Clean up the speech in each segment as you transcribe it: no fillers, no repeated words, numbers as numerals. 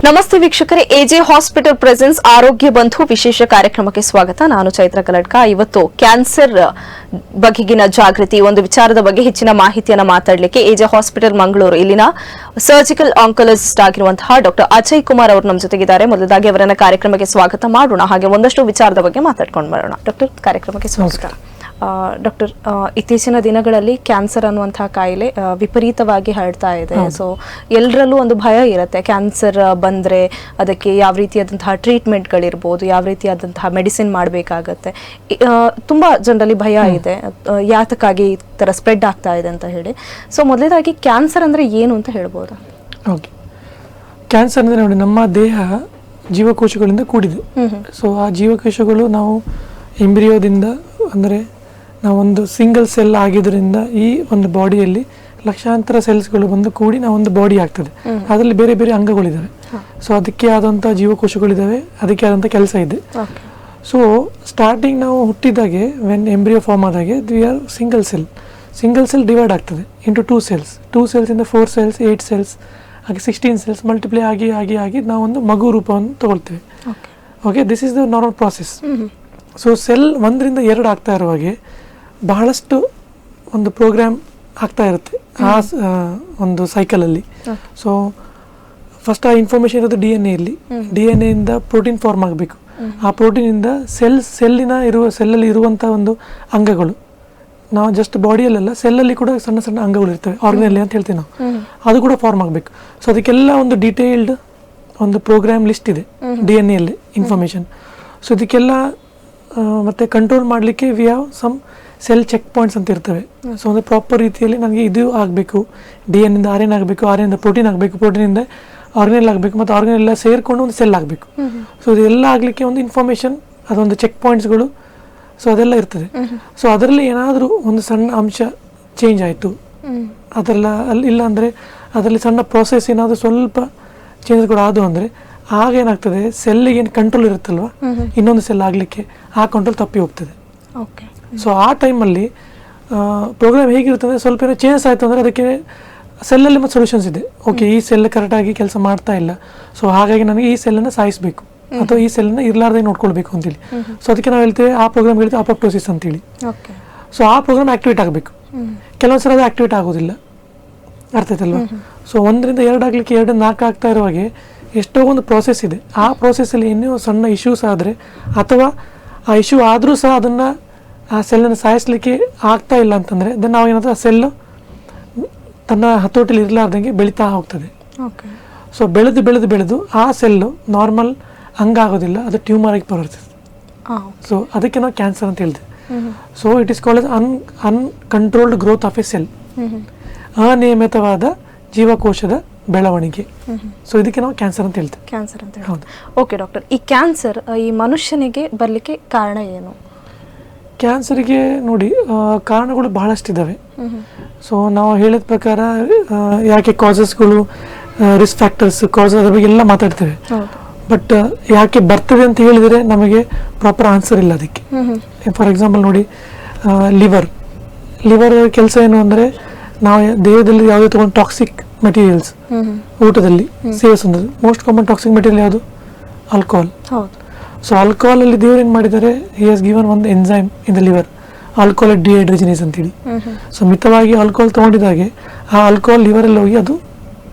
ನಮಸ್ತೆ ವೀಕ್ಷಕರೇ, AJ hospital presence ಆರೋಗ್ಯ ಬಂಧು ವಿಶೇಷ ಕಾರ್ಯಕ್ರಮಕ್ಕೆ ಸ್ವಾಗತ. ನಾನು ಚೈತ್ರ ಕಲಡ್ಕ. ಇವತ್ತು ಕ್ಯಾನ್ಸರ್ ಬಗೆಗಿನ ಜಾಗೃತಿ ಒಂದು ವಿಚಾರದ ಬಗ್ಗೆ ಹೆಚ್ಚಿನ ಮಾಹಿತಿಯನ್ನು ಮಾತಾಡಲಿಕ್ಕೆ ಎಜೆ ಹಾಸ್ಪಿಟಲ್ ಮಂಗಳೂರು ಇಲ್ಲಿನ ಸರ್ಜಿಕಲ್ ಆಂಕಾಲಜಿಸ್ಟ್ ಆಗಿರುವಂತಹ ಡಾಕ್ಟರ್ ಅಜಯ್ ಕುಮಾರ್ ಅವರು ನಮ್ಮ ಜೊತೆಗಿದ್ದಾರೆ. ಮೊದಲಾಗಿ ಅವರನ್ನ ಕಾರ್ಯಕ್ರಮಕ್ಕೆ ಸ್ವಾಗತ ಮಾಡೋಣ, ಹಾಗೆ ಒಂದಷ್ಟು ವಿಚಾರದ ಬಗ್ಗೆ ಮಾತಾಡ್ಕೊಂಡು ಬರೋಣ. ಡಾಕ್ಟರ್, ಕಾರ್ಯಕ್ರಮಕ್ಕೆ ಸ್ವಾಗತ. ಡಾಕ್ಟರ್, ಇತ್ತೀಚಿನ ದಿನಗಳಲ್ಲಿ ಕ್ಯಾನ್ಸರ್ ಅನ್ನುವಂತಹ ಕಾಯಿಲೆ ವಿಪರೀತವಾಗಿ ಹರಡ್ತಾ ಇದೆ. ಸೊ ಎಲ್ಲರಲ್ಲೂ ಒಂದು ಭಯ ಇರುತ್ತೆ, ಕ್ಯಾನ್ಸರ್ ಬಂದರೆ ಅದಕ್ಕೆ ಯಾವ ರೀತಿಯಾದಂತಹ ಟ್ರೀಟ್ಮೆಂಟ್ಗಳಿರ್ಬೋದು, ಯಾವ ರೀತಿಯಾದಂತಹ ಮೆಡಿಸಿನ್ ಮಾಡಬೇಕಾಗತ್ತೆ. ತುಂಬ ಜನರಲ್ಲಿ ಭಯ ಇದೆ, ಯಾತಕ್ಕಾಗಿ ಈ ಥರ ಸ್ಪ್ರೆಡ್ ಆಗ್ತಾ ಇದೆ ಅಂತ ಹೇಳಿ. ಸೊ ಮೊದಲೇದಾಗಿ ಕ್ಯಾನ್ಸರ್ ಅಂದರೆ ಏನು ಅಂತ ಹೇಳ್ಬೋದಾ? ಓಕೆ, ಕ್ಯಾನ್ಸರ್ ಅಂದರೆ ನೋಡಿ, ನಮ್ಮ ದೇಹ ಜೀವಕೋಶಗಳಿಂದ ಕೂಡಿದೆ. ಸೊ ಆ ಜೀವಕೋಶಗಳು ನಾವು ಎಂಬ್ರಿಯೋದಿಂದ ಅಂದರೆ ನಾವೊಂದು ಸಿಂಗಲ್ ಸೆಲ್ ಆಗಿದ್ದರಿಂದ ಈ ಒಂದು ಬಾಡಿಯಲ್ಲಿ ಲಕ್ಷಾಂತರ ಸೆಲ್ಸ್ಗಳು ಬಂದು ಕೂಡಿ ನಾವೊಂದು ಬಾಡಿ ಆಗ್ತದೆ. ಅದರಲ್ಲಿ ಬೇರೆ ಬೇರೆ ಅಂಗಗಳಿದ್ದಾವೆ. ಸೊ ಅದಕ್ಕೆ ಆದಂಥ ಜೀವಕೋಶಗಳಿದ್ದಾವೆ, ಅದಕ್ಕೆ ಆದಂಥ ಕೆಲಸ ಇದೆ. ಸೊ ಸ್ಟಾರ್ಟಿಂಗ್ ನಾವು ಹುಟ್ಟಿದಾಗೆ ವೆನ್ ಎಂಬ್ರಿಯೋ ಫಾರ್ಮ್ ಆದಾಗೆ we are single cell divide ಆಗ್ತದೆ ಇಂಟು ಟೂ ಸೆಲ್ಸ್ ಇಂದ 4 cells 8 cells ಹಾಗೆ 16 cells ಮಲ್ಟಿಪ್ಲೈ ಆಗಿ ನಾವೊಂದು ಮಗು ರೂಪವನ್ನು ತಗೊಳ್ತೇವೆ. Okay, this is the normal process. So cell 1ರಿಂದ 2 ಆಗ್ತಾ ಇರುವಾಗೆ ಬಹಳಷ್ಟು ಒಂದು ಪ್ರೋಗ್ರಾಮ್ ಆಗ್ತಾ ಇರುತ್ತೆ ಆ ಒಂದು ಸೈಕಲಲ್ಲಿ. ಸೊ ಫಸ್ಟ್ ಆ ಇನ್ಫಾರ್ಮೇಷನ್ ಇರೋದು ಡಿ ಎನ್ ಎಯಿಂದ ಪ್ರೋಟೀನ್ ಫಾರ್ಮ್ ಆಗಬೇಕು. ಆ ಪ್ರೋಟೀನಿಂದ ಸೆಲ್ಲಲ್ಲಿ ಇರುವಂಥ ಒಂದು ಅಂಗಗಳು, ನಾವು ಜಸ್ಟ್ ಬಾಡಿಯಲ್ಲೆಲ್ಲ ಸೆಲ್ಲಲ್ಲಿ ಕೂಡ ಸಣ್ಣ ಸಣ್ಣ ಅಂಗಗಳು ಇರ್ತವೆ, ಆರ್ಗನಲ್ಲಿ ಅಂತ ಹೇಳ್ತೀವಿ ನಾವು, ಅದು ಕೂಡ ಫಾರ್ಮ್ ಆಗಬೇಕು. ಸೊ ಅದಕ್ಕೆಲ್ಲ ಒಂದು ಡೀಟೇಲ್ಡ್ ಒಂದು ಪ್ರೋಗ್ರಾಮ್ ಲಿಸ್ಟ್ ಇದೆ ಡಿ ಎನ್ ಎಲ್ಲಿ ಇನ್ಫಾರ್ಮೇಷನ್. ಸೊ ಇದಕ್ಕೆಲ್ಲ ಮತ್ತೆ ಕಂಟ್ರೋಲ್ ಮಾಡಲಿಕ್ಕೆ we have some cell check points ಅಂತ ಇರ್ತವೆ. ಸೊ ಒಂದು ಪ್ರಾಪರ್ ರೀತಿಯಲ್ಲಿ ನನಗೆ ಇದು ಆಗಬೇಕು, ಡಿ ಎನ್ ಇಂದ RNA ಆಗಬೇಕು, RNA ಇಂದ ಪ್ರೋಟೀನ್ ಆಗಬೇಕು, ಪ್ರೋಟೀನಿಂದ ಆರ್ಗನೆಲ್ ಆಗಬೇಕು, ಮತ್ತು ಆರ್ಗನೆಲ್ ಎಲ್ಲ ಸೇರಿಕೊಂಡು ಒಂದು ಸೆಲ್ ಆಗಬೇಕು. ಸೊ ಇದೆಲ್ಲ ಆಗಲಿಕ್ಕೆ ಒಂದು ಇನ್ಫಾರ್ಮೇಷನ್, ಅದೊಂದು ಚೆಕ್ ಪಾಯಿಂಟ್ಸ್ಗಳು, ಸೊ ಅದೆಲ್ಲ ಇರ್ತದೆ. ಸೊ ಅದರಲ್ಲಿ ಏನಾದರೂ ಒಂದು ಸಣ್ಣ ಅಂಶ ಚೇಂಜ್ ಆಯಿತು ಅದೆಲ್ಲ ಇಲ್ಲ ಅಂದರೆ ಅದರಲ್ಲಿ ಸಣ್ಣ ಪ್ರೋಸೆಸ್ ಏನಾದರೂ ಸ್ವಲ್ಪ ಚೇಂಜಸ್ಗಳು ಆದವು ಅಂದರೆ ಆಗ ಏನಾಗ್ತದೆ, ಸೆಲ್ಲಿಗೆ ಏನು ಕಂಟ್ರೋಲ್ ಇರುತ್ತಲ್ವ ಇನ್ನೊಂದು ಸೆಲ್ ಆಗಲಿಕ್ಕೆ, ಆ ಕಂಟ್ರೋಲ್ ತಪ್ಪಿ ಹೋಗ್ತದೆ. ಸೊ ಆ ಟೈಮಲ್ಲಿ ಪ್ರೋಗ್ರಾಮ್ ಹೇಗಿರುತ್ತೆ ಅಂದರೆ ಸ್ವಲ್ಪ ಏನೋ ಚೇಂಜಸ್ ಆಯಿತು ಅಂದರೆ ಅದಕ್ಕೆ ಸೆಲ್ಲಲ್ಲಿ ಮತ್ತು ಸೊಲ್ಯೂಷನ್ಸ್ ಇದೆ. ಓಕೆ, ಈ ಸೆಲ್ ಕರೆಕ್ಟಾಗಿ ಕೆಲಸ ಮಾಡ್ತಾ ಇಲ್ಲ, ಸೊ ಹಾಗಾಗಿ ನನಗೆ ಈ ಸೆಲ್ಲನ್ನು ಸಾಯಿಸಬೇಕು ಅಥವಾ ಈ ಸೆಲ್ಲನ್ನು ಇರಲಾರ್ದೆ ನೋಡ್ಕೊಳ್ಬೇಕು ಅಂತೇಳಿ. ಸೊ ಅದಕ್ಕೆ ನಾವು ಹೇಳ್ತೇವೆ, ಆ ಪ್ರೋಗ್ರಾಮ್ ಹೇಳ್ತೇವೆ ಅಪೋಪ್ಟೋಸಿಸ್ ಅಂತೇಳಿ. ಸೊ ಆ ಪ್ರೋಗ್ರಾಮ್ ಆಕ್ಟಿವೇಟ್ ಆಗಬೇಕು. ಕೆಲವೊಂದ್ಸಲ ಅದು ಆಕ್ಟಿವೇಟ್ ಆಗೋದಿಲ್ಲ, ಅರ್ಥ ಆಯ್ತಲ್ವ? ಸೊ 1ರಿಂದ 2 ಆಗಲಿಕ್ಕೆ 2 4 ಆಗ್ತಾ ಇರುವಾಗೆ ಎಷ್ಟೋ ಒಂದು ಪ್ರೋಸೆಸ್ ಇದೆ. ಆ ಪ್ರೋಸೆಸ್ಸಲ್ಲಿ ಇನ್ನೂ ಸಣ್ಣ ಇಶ್ಯೂಸ್ ಆದರೆ ಅಥವಾ ಆ ಇಶ್ಯೂ ಆದರೂ ಸಹ ಅದನ್ನು ಆ ಸೆಲ್ಲನ್ನು ಸಾಯಿಸಲಿಕ್ಕೆ ಆಗ್ತಾ ಇಲ್ಲ ಅಂತಂದರೆ ದೆನ್ ನಾವು ಏನಾದರೂ ಆ ಸೆಲ್ಲು ತನ್ನ ಹತೋಟಿಲಿ ಇರಲಾರ್ದಂಗೆ ಬೆಳೀತಾ ಹೋಗ್ತದೆ. ಸೊ ಬೆಳೆದು ಆ ಸೆಲ್ಲು ನಾರ್ಮಲ್ ಹಂಗಾಗೋದಿಲ್ಲ, ಅದು ಟ್ಯೂಮರ್ ಆಗಿ ಪರಿವರ್ತಿಸ್ತದೆ. ಸೊ ಅದಕ್ಕೆ ನಾವು ಕ್ಯಾನ್ಸರ್ ಅಂತ ಹೇಳ್ತೇವೆ. So it is called uncontrolled growth of a cell, ಅನಿಯಮಿತವಾದ ಜೀವಕೋಶದ ಬೆಳವಣಿಗೆ. ಸೊ ಇದಕ್ಕೆ ನಾವು ಕ್ಯಾನ್ಸರ್ ಅಂತ ಹೇಳ್ತೇವೆ. ಕ್ಯಾನ್ಸರ್ ಅಂತ ಹೌದು. ಓಕೆ ಡಾಕ್ಟರ್, ಈ ಕ್ಯಾನ್ಸರ್ ಈ ಮನುಷ್ಯನಿಗೆ ಬರಲಿಕ್ಕೆ ಕಾರಣ ಏನು? ಕ್ಯಾನ್ಸರ್ಗೆ ನೋಡಿ ಕಾರಣಗಳು ಬಹಳಷ್ಟಿದ್ದಾವೆ. ಸೊ ನಾವು ಹೇಳಿದ ಪ್ರಕಾರ ಯಾಕೆ ಕಾಸಸ್ಗಳು, ರಿಸ್ಕ್ ಫ್ಯಾಕ್ಟರ್ಸ್, ಕಾಸಸ್ ಅದ್ರ ಬಗ್ಗೆ ಎಲ್ಲ ಮಾತಾಡ್ತೇವೆ. ಬಟ್ ಯಾಕೆ ಬರ್ತದೆ ಅಂತ ಹೇಳಿದರೆ ನಮಗೆ ಪ್ರಾಪರ್ ಆನ್ಸರ್ ಇಲ್ಲ ಅದಕ್ಕೆ. ಫಾರ್ ಎಕ್ಸಾಂಪಲ್ ನೋಡಿ, ಲಿವರ್ ಕೆಲಸ ಏನು ಅಂದರೆ ನಾವು ದೇಹದಲ್ಲಿ ಯಾವುದೇ ತಗೊಂಡು ಟಾಕ್ಸಿಕ್ ಮೆಟೀರಿಯಲ್ಸ್ ಊಟದಲ್ಲಿ ಸೇವಿಸುವುದು. ಮೋಸ್ಟ್ ಕಾಮನ್ ಟಾಕ್ಸಿಕ್ ಮೆಟೀರಿಯಲ್ ಯಾವುದು? ಆಲ್ಕೋಹಾಲ್. ಸೊ ಆಲ್ಕೋಹಾಲ್ ಅಲ್ಲಿ ದೇವರು ಏನು ಮಾಡಿದ್ದಾರೆ, ಹಿ ಹ್ಯಾಸ್ ಗಿವನ್ ಒಂದು enzyme in the liver, alcohol dehydrogenase ಅಂತೇಳಿ. ಸೊ ಮಿತವಾಗಿ ಆಲ್ಕೋಹಾಲ್ ತೊಗೊಂಡಿದ್ದಾಗೆ ಆ ಆಲ್ಕೋಹಾಲ್ ಲಿವರಲ್ಲಿ ಹೋಗಿ ಅದು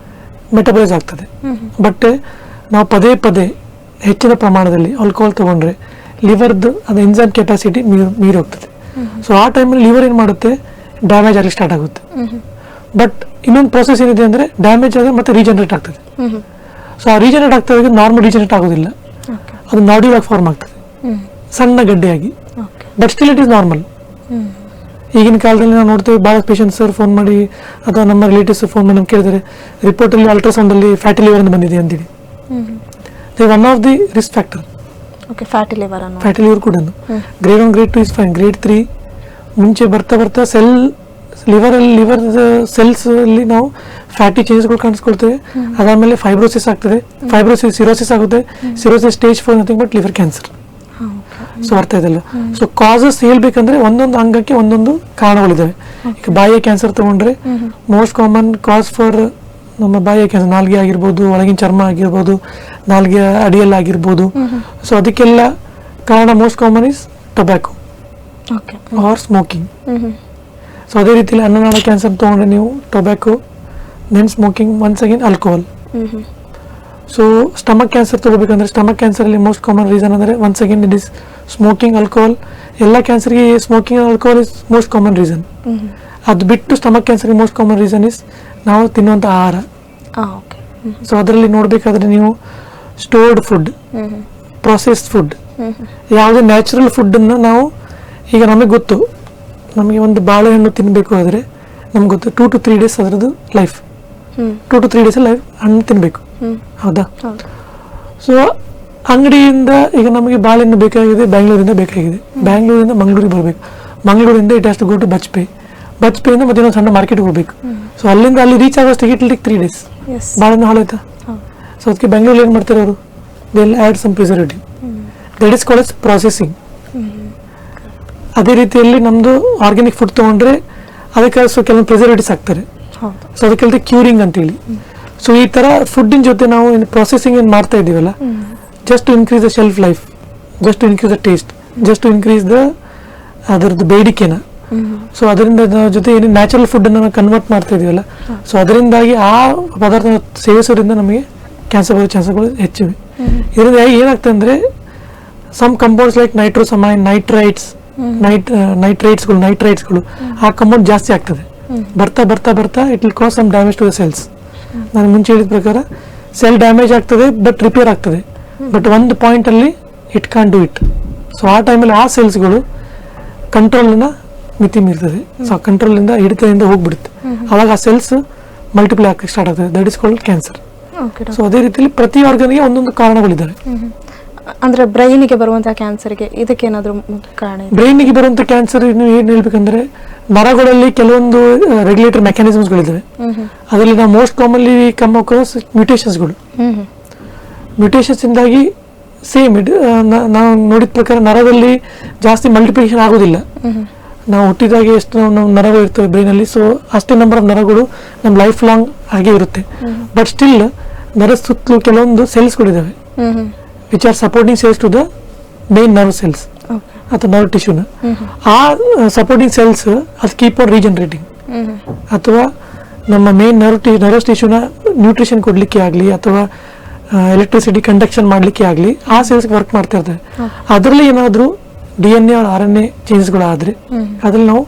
ಮೆಟಬಲೈಸ್ ಆಗ್ತದೆ. ಬಟ್ ನಾವು ಪದೇ ಹೆಚ್ಚಿನ ಪ್ರಮಾಣದಲ್ಲಿ ಆಲ್ಕೋಹಾಲ್ ತೊಗೊಂಡ್ರೆ ಲಿವರ್ದು ಅದು ಎಂಜೈಮ್ ಕೆಪಾಸಿಟಿ ಮೀರಿ ಹೋಗ್ತದೆ. ಸೊ ಆ ಟೈಮಲ್ಲಿ ಲಿವರ್ ಏನು ಮಾಡುತ್ತೆ, ಡ್ಯಾಮೇಜ್ ಆಗಲಿ ಸ್ಟಾರ್ಟ್ ಆಗುತ್ತೆ. ಬಟ್ ಇನ್ನೊಂದು ಪ್ರೊಸೆಸ್ ಏನಿದೆ ಅಂದರೆ ಡ್ಯಾಮೇಜ್ ಆದರೆ ಮತ್ತೆ ರೀಜನರೇಟ್ ಆಗ್ತದೆ. ಸೊ ಆ ರೀಜನರೇಟ್ ಆಗ್ತದೆ, ನಾರ್ಮಲ್ ರೀಜನರೇಟ್ ಆಗೋದಿಲ್ಲ, ಅದು ನಾಡ್ಯೂಲ್ ಆಗಿ ಫಾರ್ಮ್ ಆಗ್ತದೆ, ಸಣ್ಣ ಗಡ್ಡೆಯಾಗಿ. But still it is normal. ಈಗಿನ ಕಾಲದಲ್ಲಿ ನಾವು ನೋಡ್ತೇವೆ, ಭಾಳ ಪೇಷಂಟ್ಸ್ ಫೋನ್ ಮಾಡಿ ಅಥವಾ ನಮ್ಮ ರಿಲೇಟಿವ್ಸ್ ಫೋನ್ ಮಾಡಿ ನಮ್ಗೆ ಕೇಳಿದರೆ ರಿಪೋರ್ಟಲ್ಲಿ ಅಲ್ಟ್ರಾಸೌಂಡಲ್ಲಿ ಫ್ಯಾಟಿ ಲಿವರ್ ಅಂತ ಬಂದಿದೆ ಅಂತೇಳಿ. One of the risk factor fatty liver ಕೂಡ. Grade 1 grade 2 is fine. Grade 3 ಮುಂಚೆ ಬರ್ತಾ ಲಿವರ್ ಸೆಲ್ಸ್ ಅಲ್ಲಿ ನಾವು ಫ್ಯಾಟಿ ಚೇಂಜಸ್ಗಳು ಕಾಣಿಸ್ಕೊಳ್ತೇವೆ. ಅದಾದಮೇಲೆ ಫೈಬ್ರೋಸಿಸ್ ಆಗ್ತದೆ, ಸಿರೋಸಿಸ್ ಆಗುತ್ತೆ, cirrhosis stage 4 nothing but liver cancer. So ಅರ್ಥ ಇದಲ್ಲ. ಸೊ ಕಾಸಸ್ ಹೇಳ್ಬೇಕಂದ್ರೆ ಒಂದೊಂದು ಅಂಗಕ್ಕೆ ಒಂದೊಂದು ಕಾರಣಗಳಿದ್ದಾವೆ. ಈಗ ಬಾಯಿಯ ಕ್ಯಾನ್ಸರ್ ತಗೊಂಡ್ರೆ ಮೋಸ್ಟ್ ಕಾಮನ್ ಕಾಸ್ ಫಾರ್ ನಮ್ಮ ಬಾಯಿಯ ಕ್ಯಾನ್ಸರ್, ನಾಲ್ಗೆ ಆಗಿರ್ಬೋದು, ಒಳಗಿನ ಚರ್ಮ ಆಗಿರ್ಬೋದು, ನಾಲ್ಗೆ ಅಡಿಯಲ್ಲಾಗಿರ್ಬೋದು. ಸೊ ಅದಕ್ಕೆಲ್ಲ ಕಾರಣ most common is tobacco or smoking. So ಅದೇ ರೀತಿಯಲ್ಲಿ ಅನ್ನನಾಳ ಕ್ಯಾನ್ಸರ್ ತೊಗೊಂಡ್ರೆ ನೀವು tobacco, then smoking, once again alcohol. So stomach cancer ತಗೋಬೇಕಂದ್ರೆ ಸ್ಟಮಕ್ ಕ್ಯಾನ್ಸರಲ್ಲಿ ಮೋಸ್ಟ್ ಕಾಮನ್ ರೀಸನ್ ಅಂದರೆ once again it is smoking, alcohol. ಎಲ್ಲ ಕ್ಯಾನ್ಸರ್ಗೆ smoking alcohol is most common reason. ಅದು ಬಿಟ್ಟು ಸ್ಟಮಕ್ ಕ್ಯಾನ್ಸರ್ಗೆ ಮೋಸ್ಟ್ ಕಾಮನ್ ರೀಸನ್ ಇಸ್ ನಾವು ತಿನ್ನುವಂಥ ಆಹಾರ. ಸೊ ಅದರಲ್ಲಿ ನೋಡಬೇಕಾದ್ರೆ ನೀವು ಸ್ಟೋರ್ಡ್ ಫುಡ್, ಪ್ರೊಸೆಸ್ಡ್ ಫುಡ್, ಯಾವುದೇ ನ್ಯಾಚುರಲ್ ಫುಡ್ಡನ್ನು ನಾವು, ಈಗ ನಮಗೆ ಗೊತ್ತು, ನಮಗೆ ಒಂದು ಬಾಳೆಹಣ್ಣು ತಿನ್ನಬೇಕು ಆದರೆ ನಮ್ಗೆ ಗೊತ್ತು 2 to 3 days ಅದರದ್ದು ಲೈಫ್, 2 to 3 days ಲೈಫ್ ಹಣ್ಣು ತಿನ್ನಬೇಕು, ಹೌದಾ? ಸೊ ಅಂಗಡಿಯಿಂದ ಈಗ ನಮಗೆ ಬಾಳೆಹಣ್ಣು ಬೇಕಾಗಿದೆ, ಬ್ಯಾಂಗ್ಳೂರಿಂದ ಬೇಕಾಗಿದೆ, ಬ್ಯಾಂಗ್ಳೂರಿಂದ ಮಂಗಳೂರಿಗೆ ಬರಬೇಕು, ಮಂಗಳೂರಿಂದ it has to go to ಬಜ್ಪೆಯಿಂದ ಮತ್ತೆ ಇನ್ನೊಂದು ಸಣ್ಣ ಮಾರ್ಕೆಟ್ಗೆ ಹೋಗ್ಬೇಕು. ಸೊ ಅಲ್ಲಿಂದ ಅಲ್ಲಿ ರೀಚ್ ಆಗೋಷ್ಟಿಗೆ ಇಟ್ ಟೇಕ್ 3 days. ಬಾಳೆಹಣ್ಣು ಹಾಳಾಯ್ತಾ? ಸೊ ಅದಕ್ಕೆ ಬೆಂಗಳೂರಲ್ಲಿ ಏನು ಮಾಡ್ತಾರೆ ಅವರು, they will add some preservative, that is called processing. ಅದೇ ರೀತಿಯಲ್ಲಿ ನಮ್ಮದು ಆರ್ಗ್ಯಾನಿಕ್ ಫುಡ್ ತೊಗೊಂಡ್ರೆ ಅದಕ್ಕೆ ಸೊ ಕೆಲವೊಂದು ಪ್ರಿಸರ್ವೇಟಿವ್ಸ್ ಹಾಕ್ತಾರೆ. ಸೊ ಅದಕ್ಕೆ ಕ್ಯೂರಿಂಗ್ ಅಂತೇಳಿ. ಸೊ ಈ ಥರ ಫುಡ್ಡಿನ ಜೊತೆ ನಾವು ಪ್ರೊಸೆಸಿಂಗ್ ಏನು ಮಾಡ್ತಾ ಇದ್ದೀವಲ್ಲ, just to increase the shelf life, just to increase the taste, just to increase the ಅದರದ್ದು ಬೇಡಿಕೆನ. ಸೊ ಅದರಿಂದ ಜೊತೆ ಏನು ನ್ಯಾಚುರಲ್ ಫುಡ್ಡನ್ನು ನಾವು ಕನ್ವರ್ಟ್ ಮಾಡ್ತಾ ಇದೀವಲ್ಲ, ಸೊ ಅದರಿಂದಾಗಿ ಆ ಪದಾರ್ಥ ಸೇವಿಸೋದ್ರಿಂದ ನಮಗೆ ಕ್ಯಾನ್ಸರ್ ಬರೋ ಚಾನ್ಸಸ್ಗಳು ಹೆಚ್ಚಿವೆ. ಇದರಿಂದ ಏನಾಗ್ತದೆ ಅಂದರೆ ಸಮ್ ಕಂಪೌಂಡ್ಸ್ ಲೈಕ್ ನೈಟ್ರೋಸಮೈನ್, ನೈಟ್ರೈಟ್ಸ್ಗಳು ಆ ಕಂಪೌಂಡ್ ಜಾಸ್ತಿ ಆಗ್ತದೆ. ಬರ್ತಾ it will cause some damage to the cells. ನಾನು ಮುಂಚೆ ಹೇಳಿದ ಪ್ರಕಾರ ಸೆಲ್ ಡ್ಯಾಮೇಜ್ ಆಗ್ತದೆ ಬಟ್ ರಿಪೇರ್ ಆಗ್ತದೆ, ಬಟ್ ಒಂದು ಪಾಯಿಂಟಲ್ಲಿ it can't do it. So ಆ ಟೈಮಲ್ಲಿ ಆ ಸೆಲ್ಸ್ಗಳು ಕಂಟ್ರೋಲನ್ನ ಮಿತಿ ಮೀರ್ತದೆ. ಸೊ ಆ ಕಂಟ್ರೋಲಿಂದ ಹಿಡಿತದಿಂದ ಹೋಗ್ಬಿಡುತ್ತೆ. ಅವಾಗ ಆ ಸೆಲ್ಸ್ ಮಲ್ಟಿಪ್ಲೈ ಆಗಕ್ಕೆ ಸ್ಟಾರ್ಟ್ ಆಗ್ತದೆ, that is called cancer. So ಅದೇ ರೀತಿಯಲ್ಲಿ ಪ್ರತಿ ಆರ್ಗನ್ಗೆ ಒಂದೊಂದು ಕಾರಣಗಳಿದ್ದಾವೆ. ಅಂದ್ರೆ ಬ್ರೈನಿಗೆ ಬರುವಂತಹ ಕ್ಯಾನ್ಸರ್ಗೆ ಇದಕ್ಕೇನಾದ್ರೂ ಕಾರಣ? ಬ್ರೈನಿಗೆ ಬರುವಂತ ಕ್ಯಾನ್ಸರ್ ಏನು ಹೇಳ್ಬೇಕಂದ್ರೆ ನರಗಳಲ್ಲಿ ಕೆಲವೊಂದು ರೆಗ್ಯುಲೇಟರ್ ಮೆಕ್ಯಾನಿಸಮ್ಸ್ಗಳಿದ್ದಾವೆ. ಅದರಲ್ಲಿ ನಾವು most commonly come across mutations ಇಂದಾಗಿ ಸೇಮ್ ನಾವು ನೋಡಿದ ಪ್ರಕಾರ ನರದಲ್ಲಿ ಜಾಸ್ತಿ ಮಲ್ಟಿಪ್ಲಿಕೇಶನ್ ಆಗೋದಿಲ್ಲ. ನಾವು ಹುಟ್ಟಿದಾಗೆ ಎಷ್ಟು ನಾವು ನರಗಳು ಇರ್ತವೆ ಬ್ರೈನಲ್ಲಿ, ಸೊ ಅಷ್ಟೇ ನಂಬರ್ ಆಫ್ ನರಗಳು ನಮ್ಮ ಲೈಫ್ ಲಾಂಗ್ ಹಾಗೆ ಇರುತ್ತೆ. ಬಟ್ ಸ್ಟಿಲ್ ನರ ಸುತ್ತಲೂ ಕೆಲವೊಂದು ಸೆಲ್ಸ್ಗಳಿದ್ದಾವೆ which are supporting cells to the main nerve cells ಅಥವಾ ನರ್ವ್ ಟಿಶ್ಯೂನ. ಆ ಸಪೋರ್ಟಿಂಗ್ ಸೆಲ್ಸ್ ಅದು ಕೀಪ್ ಆನ್ ರೀಜನರೇಟಿಂಗ್, ಅಥವಾ ನಮ್ಮ ಮೇನ್ ನರ್ವ್ ಟಿಶ್ಯೂನ ನ್ಯೂಟ್ರಿಷನ್ ಕೊಡ್ಲಿಕ್ಕೆ ಆಗಲಿ ಅಥವಾ ಎಲೆಕ್ಟ್ರಿಸಿಟಿ ಕಂಡಕ್ಷನ್ ಮಾಡಲಿಕ್ಕೆ ಆಗಲಿ ಆ ಸೆಲ್ಸ್ ವರ್ಕ್ ಮಾಡ್ತಾ ಇರ್ತವೆ. ಅದರಲ್ಲಿ ಏನಾದರೂ DNA or RNA ಚೇಂಜಸ್ಗಳಾದರೆ ಅದ್ರಲ್ಲಿ ನಾವು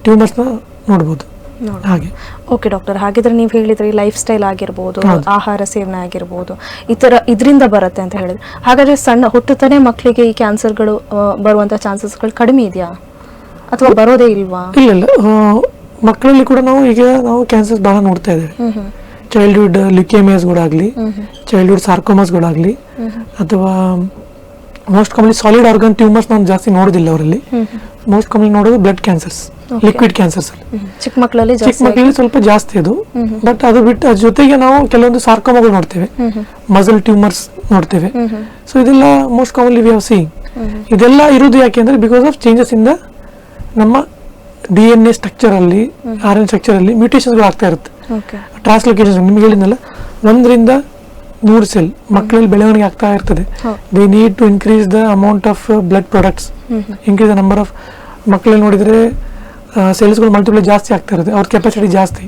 ಟ್ಯೂಮರ್ಸ್ನ ನೋಡ್ಬೋದು. ಹಾಗೆ ಓಕೆ ಡಾಕ್ಟರ್, ಹಾಗಿದ್ರೆ ನೀವು ಹೇಳಿದ್ರಿ ಲೈಫ್ ಸ್ಟೈಲ್ ಆಗಿರ್ಬೋದು, ಆಹಾರ ಸೇವನೆ ಆಗಿರ್ಬೋದು, ಇದರಿಂದ ಬರುತ್ತೆ ಅಂತ ಹೇಳಿದ್ರೆ, ಹಾಗಾದ್ರೆ ಸಣ್ಣ ಹುಟ್ಟುತ್ತಾನೆ ಮಕ್ಕಳಿಗೆ ಈ ಕ್ಯಾನ್ಸರ್ಗಳು ಬರುವಂತ ಚಾನ್ಸಸ್ಗಳು ಕಡಿಮೆ ಇದೆಯಾ ಅಥವಾ ಬರೋದೇ ಇಲ್ವಾ? ಇಲ್ಲ, ಮಕ್ಕಳಲ್ಲಿ ಕೂಡ ನಾವು ಕ್ಯಾನ್ಸರ್ಸ್ ಬಹಳ ನೋಡ್ತಾ ಇದ್ದೇವೆ. ಚೈಲ್ಡ್ಹುಡ್ ಲ್ಯುಕೇಮಿಯಾಸ್ಗಳಾಗಲಿ, ಚೈಲ್ಡ್ಹುಡ್ ಸಾರ್ಕೋಮಾಸ್ಗಳಾಗಲಿ, ಅಥವಾ most commonly solid organ tumours ನಾನು ಜಾಸ್ತಿ ನೋಡೋದಿಲ್ಲ ಅವರಲ್ಲಿ. ಮೋಸ್ಟ್ ಕಾಮನ್ಲಿ ನೋಡೋದು ಬ್ಲಡ್ ಕ್ಯಾನ್ಸರ್ಸ್, ಲಿಕ್ವಿಡ್ ಕ್ಯಾನ್ಸರ್ಸ್ ಅಲ್ಲಿ. ಚಿಕ್ಕ ಮಕ್ಕಳಲ್ಲಿ ಸ್ವಲ್ಪ ಜಾಸ್ತಿ ಅದು. ಬಟ್ ಅದು ಬಿಟ್ಟು ಅದ್ರ ಜೊತೆಗೆ ನಾವು ಕೆಲವೊಂದು ಸಾರ್ಕೋಮಾಗಳು ನೋಡ್ತೇವೆ, ಮಸಲ್ ಟ್ಯೂಮರ್ಸ್ ನೋಡ್ತೇವೆ. ಸೊ ಇದೆಲ್ಲ most commonly we have seeing. ಇದೆಲ್ಲ ಇರೋದು ಯಾಕೆ ಅಂದ್ರೆ because of changes in the ನಮ್ಮ DNA ಸ್ಟ್ರಕ್ಚರ್ ಅಲ್ಲಿ, RNA ಸ್ಟ್ರಕ್ಚರ್ ಅಲ್ಲಿ ಮ್ಯೂಟೇಷನ್ಸ್ಗಳು ಆಗ್ತಾ ಇರುತ್ತೆ. ಟ್ರಾನ್ಸ್ಲೊಕೇಶನ್ ನಿಮ್ಗೆ ಹೇಳಿದ್ನಲ್ಲ, 1 ರಿಂದ 100 ಸೆಲ್ ಮಕ್ಕಳಲ್ಲಿ ಬೆಳವಣಿಗೆ ಆಗ್ತಾ ಇರ್ತದೆ. They need to increase the amount of blood products, increase the number of ಮಕ್ಕಳಲ್ಲಿ ನೋಡಿದ್ರೆ ಸೆಲ್ಸ್ಗಳು ಮಲ್ಟಿಪ್ಲೈ ಜಾಸ್ತಿ ಆಗ್ತಾ ಇರುತ್ತೆ, ಅವ್ರ ಕೆಪಾಸಿಟಿ ಜಾಸ್ತಿ.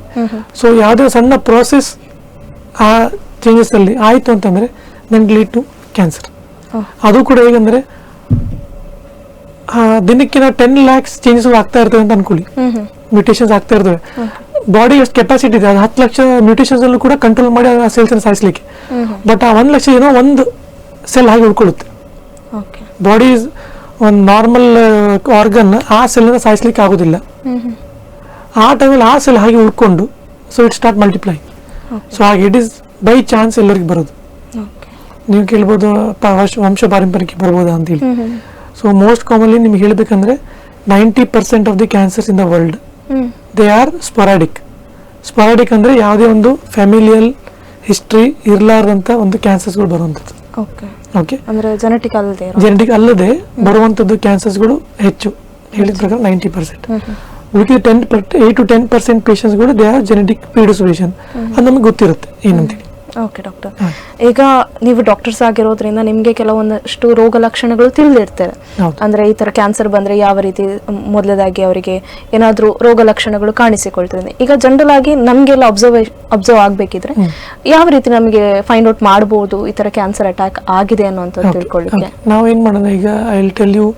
ಸೊ ಯಾವುದೇ ಸಣ್ಣ ಪ್ರೋಸೆಸ್ ಆ ಚೇಂಜಸ್ ಅಲ್ಲಿ ಆಯಿತು ಅಂತಂದ್ರೆ ದೆನ್ ಲೀಡ್ ಟು ಕ್ಯಾನ್ಸರ್. ಅದು ಕೂಡ ಹೇಗಂದ್ರೆ ದಿನಕ್ಕೆ ನಾವು 10 lakhs ಚೇಂಜಸ್ ಆಗ್ತಾ ಇರ್ತವೆ ಅಂತ ಅನ್ಕೊಳ್ಳಿ, ಮ್ಯೂಟೇಷನ್ಸ್ ಆಗ್ತಾ ಇರ್ತವೆ. ಬಾಡಿ ಎಷ್ಟು ಕೆಪಾಸಿಟಿ ಇದೆ, ಅದು 10 ಲಕ್ಷ ಮ್ಯೂಟೇಷನ್ಸ್ ಅಲ್ಲೂ ಕೂಡ ಕಂಟ್ರೋಲ್ ಮಾಡಿ ಆ ಸೆಲ್ಸ್ ಅನ್ನು ಸಾಯಿಸ್ಲಿಕ್ಕೆ. ಬಟ್ ಆ 1 ಲಕ್ಷ ಏನೋ ಒಂದು ಸೆಲ್ ಹಾಗೆ ಉಳ್ಕೊಳ್ಳುತ್ತೆ. ಬಾಡಿ ಒಂದು ನಾರ್ಮಲ್ ಆರ್ಗನ್ ಆ ಸೆಲ್ ಸಾಯಿಸ್ಲಿಕ್ಕೆ ಆಗೋದಿಲ್ಲ. ಆ ಟೈಮಲ್ಲಿ ಆ ಸೆಲ್ ಹಾಗೆ ಉಳ್ಕೊಂಡು so it start multiply. So ಹಾಗೆ ಇಟ್ ಇಸ್ ಬೈ ಚಾನ್ಸ್ ಎಲ್ಲರಿಗೆ ಬರೋದು. ನೀವು ಕೇಳ್ಬೋದು ವಂಶ ಪಾರಂಪರ್ಯಕ್ಕೆ ಬರ್ಬೋದಾ ಅಂತೇಳಿ. ಸೊ ಮೋಸ್ಟ್ ಕಾಮನ್ಲಿ ನಿಮ್ಗೆ ಹೇಳ್ಬೇಕಂದ್ರೆ 90% of the cancers in the world they are sporadic ಅಂದ್ರೆ ಯಾವುದೇ ಒಂದು ಫ್ಯಾಮಿಲಿಯಲ್ ಹಿಸ್ಟ್ರಿ ಇರಲಾರ್ದಂತ ಒಂದು ಕ್ಯಾನ್ಸರ್ಸ್ಗಳು ಬರುವಂಥದ್ದು. ಓಕೆ, ಅಂದ್ರೆ ಜೆನೆಟಿಕ್ ಅಲ್ಲದೆ ಬರುವಂಥದ್ದು ಕ್ಯಾನ್ಸರ್ಸ್ಗಳು ಹೆಚ್ಚು ಹೇಳಿದ ಪ್ರಕಾರ 90%. ಉಳಿದ 8 to 10% ಪೇಷಂಟ್ಸ್ಗಳು ದೇ ಆರ್ ಜೆನೆಟಿಕ್ ಪ್ರಿಡಿಸ್ಪೊಸಿಷನ್, ಅದು ನಮಗೆ ಗೊತ್ತಿರುತ್ತೆ ಏನಂತೇಳಿ. ಓಕೆ ಡಾಕ್ಟರ್, ಈಗ ನೀವು ಡಾಕ್ಟರ್ಸ್ ಆಗಿರೋದ್ರಿಂದ ನಿಮಗೆ ಕೆಲವೊಂದಷ್ಟು ರೋಗ ಲಕ್ಷಣಗಳು ತಿಳಿದಿರ್ತವೆ. ಅಂದ್ರೆ ಈ ತರ ಕ್ಯಾನ್ಸರ್ ಬಂದ್ರೆ ಯಾವ ರೀತಿ ಮೊದಲದಾಗಿ ಅವರಿಗೆ ಏನಾದ್ರೂ ರೋಗ ಲಕ್ಷಣಗಳು ಕಾಣಿಸಿಕೊಳ್ತದೆ. ಈಗ ಜನರಲ್ ಆಗಿ ನಮ್ಗೆಲ್ಲ ಅಬ್ಸರ್ವ್ ಆಗ್ಬೇಕಿದ್ರೆ ಯಾವ ರೀತಿ ನಮಗೆ ಫೈಂಡ್ ಔಟ್ ಮಾಡಬಹುದು ಈ ತರ ಕ್ಯಾನ್ಸರ್ ಅಟ್ಯಾಕ್ ಆಗಿದೆ ಅನ್ನೋಂಥದ್ದು ತಿಳ್ಕೊಳ್ಳಿಕ್ಕೆ? ನಾವೇನ್ ಮಾಡೋಣ, ಈಗ I will tell you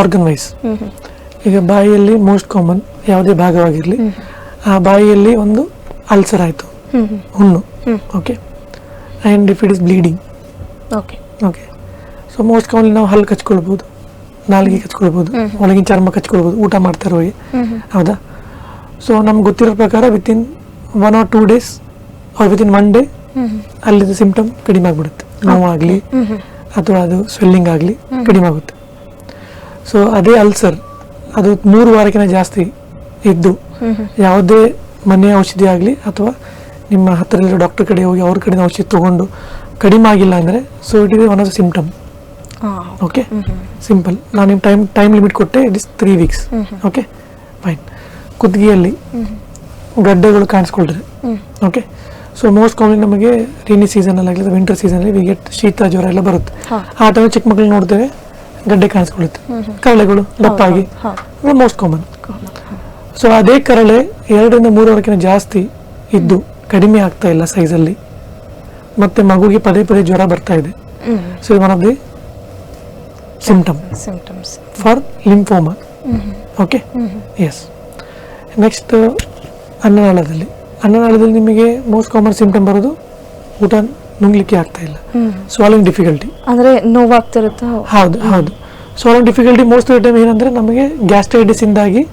organ wise. ಈಗ ಬಾಯಿಯಲ್ಲಿ ಮೋಸ್ಟ್ ಕಾಮನ್ ಯಾವುದೇ ಭಾಗವಾಗಿರ್ಲಿ, ಆ ಬಾಯಿಯಲ್ಲಿ ಒಂದು ಅಲ್ಸರ್ ಆಯ್ತು, ಹುಣ್ಣು, okay, and if it is bleeding, okay, so most commonly ನಾವು ಹಲ್ಲು ಕಚ್ಕೊಳ್ಬಹುದು, ನಾಲಿಗೆ ಕಚ್ಕೊಳ್ಬಹುದು, ಒಳಗಿನ ಚರ್ಮ ಕಚ್ಕೊಳ್ಬಹುದು ಊಟ ಮಾಡ್ತಾ ಇರುವಾಗ, ಹೌದಾ? ಸೊ ನಮ್ಗೆ ಗೊತ್ತಿರೋ ಪ್ರಕಾರ within 1 or 2 days or within 1 day ಅಲ್ಲಿದ್ದು ಸಿಂಪ್ಟಮ್ ಕಡಿಮೆ ಆಗ್ಬಿಡುತ್ತೆ. ನೋವಾಗಲಿ ಅಥವಾ ಅದು ಸ್ವೆಲ್ಲಿಂಗ್ ಆಗಲಿ ಕಡಿಮೆ ಆಗುತ್ತೆ. ಸೊ ಅದೇ ಅಲ್ಸರ್ ಅದು 3 ವಾರಕ್ಕಿಂತ ಜಾಸ್ತಿ ಇದ್ದು ಯಾವುದೇ ಮನೆ ಔಷಧಿ ಆಗಲಿ ಅಥವಾ ನಿಮ್ಮ ಹತ್ತಿರಲ್ಲಿರೋ ಡಾಕ್ಟರ್ ಕಡೆ ಹೋಗಿ ಅವ್ರ ಕಡೆ ಔಷಧಿ ತೊಗೊಂಡು ಕಡಿಮೆ ಆಗಿಲ್ಲ ಅಂದರೆ, so it is one of the symptom. Okay, simple. ನಾನು ನಿಮ್ಮ ಟೈಮ್ ಲಿಮಿಟ್ ಕೊಟ್ಟೆ, it is 3 weeks. Okay, fine. ಕುತ್ತಿಗೆಯಲ್ಲಿ ಗಡ್ಡೆಗಳು ಕಾಣಿಸ್ಕೊಳ್ರಿ. ಓಕೆ, ಸೊ ಮೋಸ್ಟ್ ಕಾಮನ್ ನಮಗೆ ರೈನಿ ಸೀಸನಲ್ಲಿ ಆಗಲಿ ವಿಂಟರ್ ಸೀಸನಲ್ಲಿ ವಿ ಗೆಟ್ ಶೀತ ಜ್ವರ ಎಲ್ಲ ಬರುತ್ತೆ. ಆ ಟೈಮ್ ಚಿಕ್ಕ ಮಕ್ಕಳು ನೋಡ್ತೇವೆ, ಗಡ್ಡೆ ಕಾಣಿಸ್ಕೊಳ್ಳುತ್ತೆ, ಕರಳೆಗಳು ದಪ್ಪಾಗಿ, ಮೋಸ್ಟ್ ಕಾಮನ್. ಸೊ ಅದೇ ಕರಳೆ 2 ರಿಂದ 3 ವಾರಕ್ಕಿಂತ ಜಾಸ್ತಿ ಇದ್ದು ಕಡಿಮೆ ಆಗ್ತಾ ಇಲ್ಲ ಸೈಜಲ್ಲಿ, ಮತ್ತೆ ಮಗುಗೆ ಪದೇ ಪದೇ ಜ್ವರ ಬರ್ತಾ ಇದೆ. So one of the symptoms for lymphoma. Okay, yes. Next ಅನ್ನನಾಳದಲ್ಲಿ ನಿಮಗೆ ಮೋಸ್ಟ್ ಕಾಮನ್ ಸಿಂಪ್ಟಮ್ ಬರೋದು ಊಟ ನುಂಗ್ಲಿಕ್ಕೆ ಆಗ್ತಾ ಇಲ್ಲ, ಸ್ವಾಲಿಂಗ್ ಡಿಫಿಕಲ್ಟಿ, ಅಂದ್ರೆ ನೋವಾಗ್ತಿರುತ್ತೆ. ಹೌದು. ಸ್ವಾಲಿಂಗ್ ಡಿಫಿಕಲ್ಟಿ ಮೋಸ್ಟ್ ಆಫ್ ಟೈಮ್ ಏನಂದ್ರೆ ನಮಗೆ ಗ್ಯಾಸ್ಟ್ರೈಟಿಸ್ ಇಂದಾಗಿ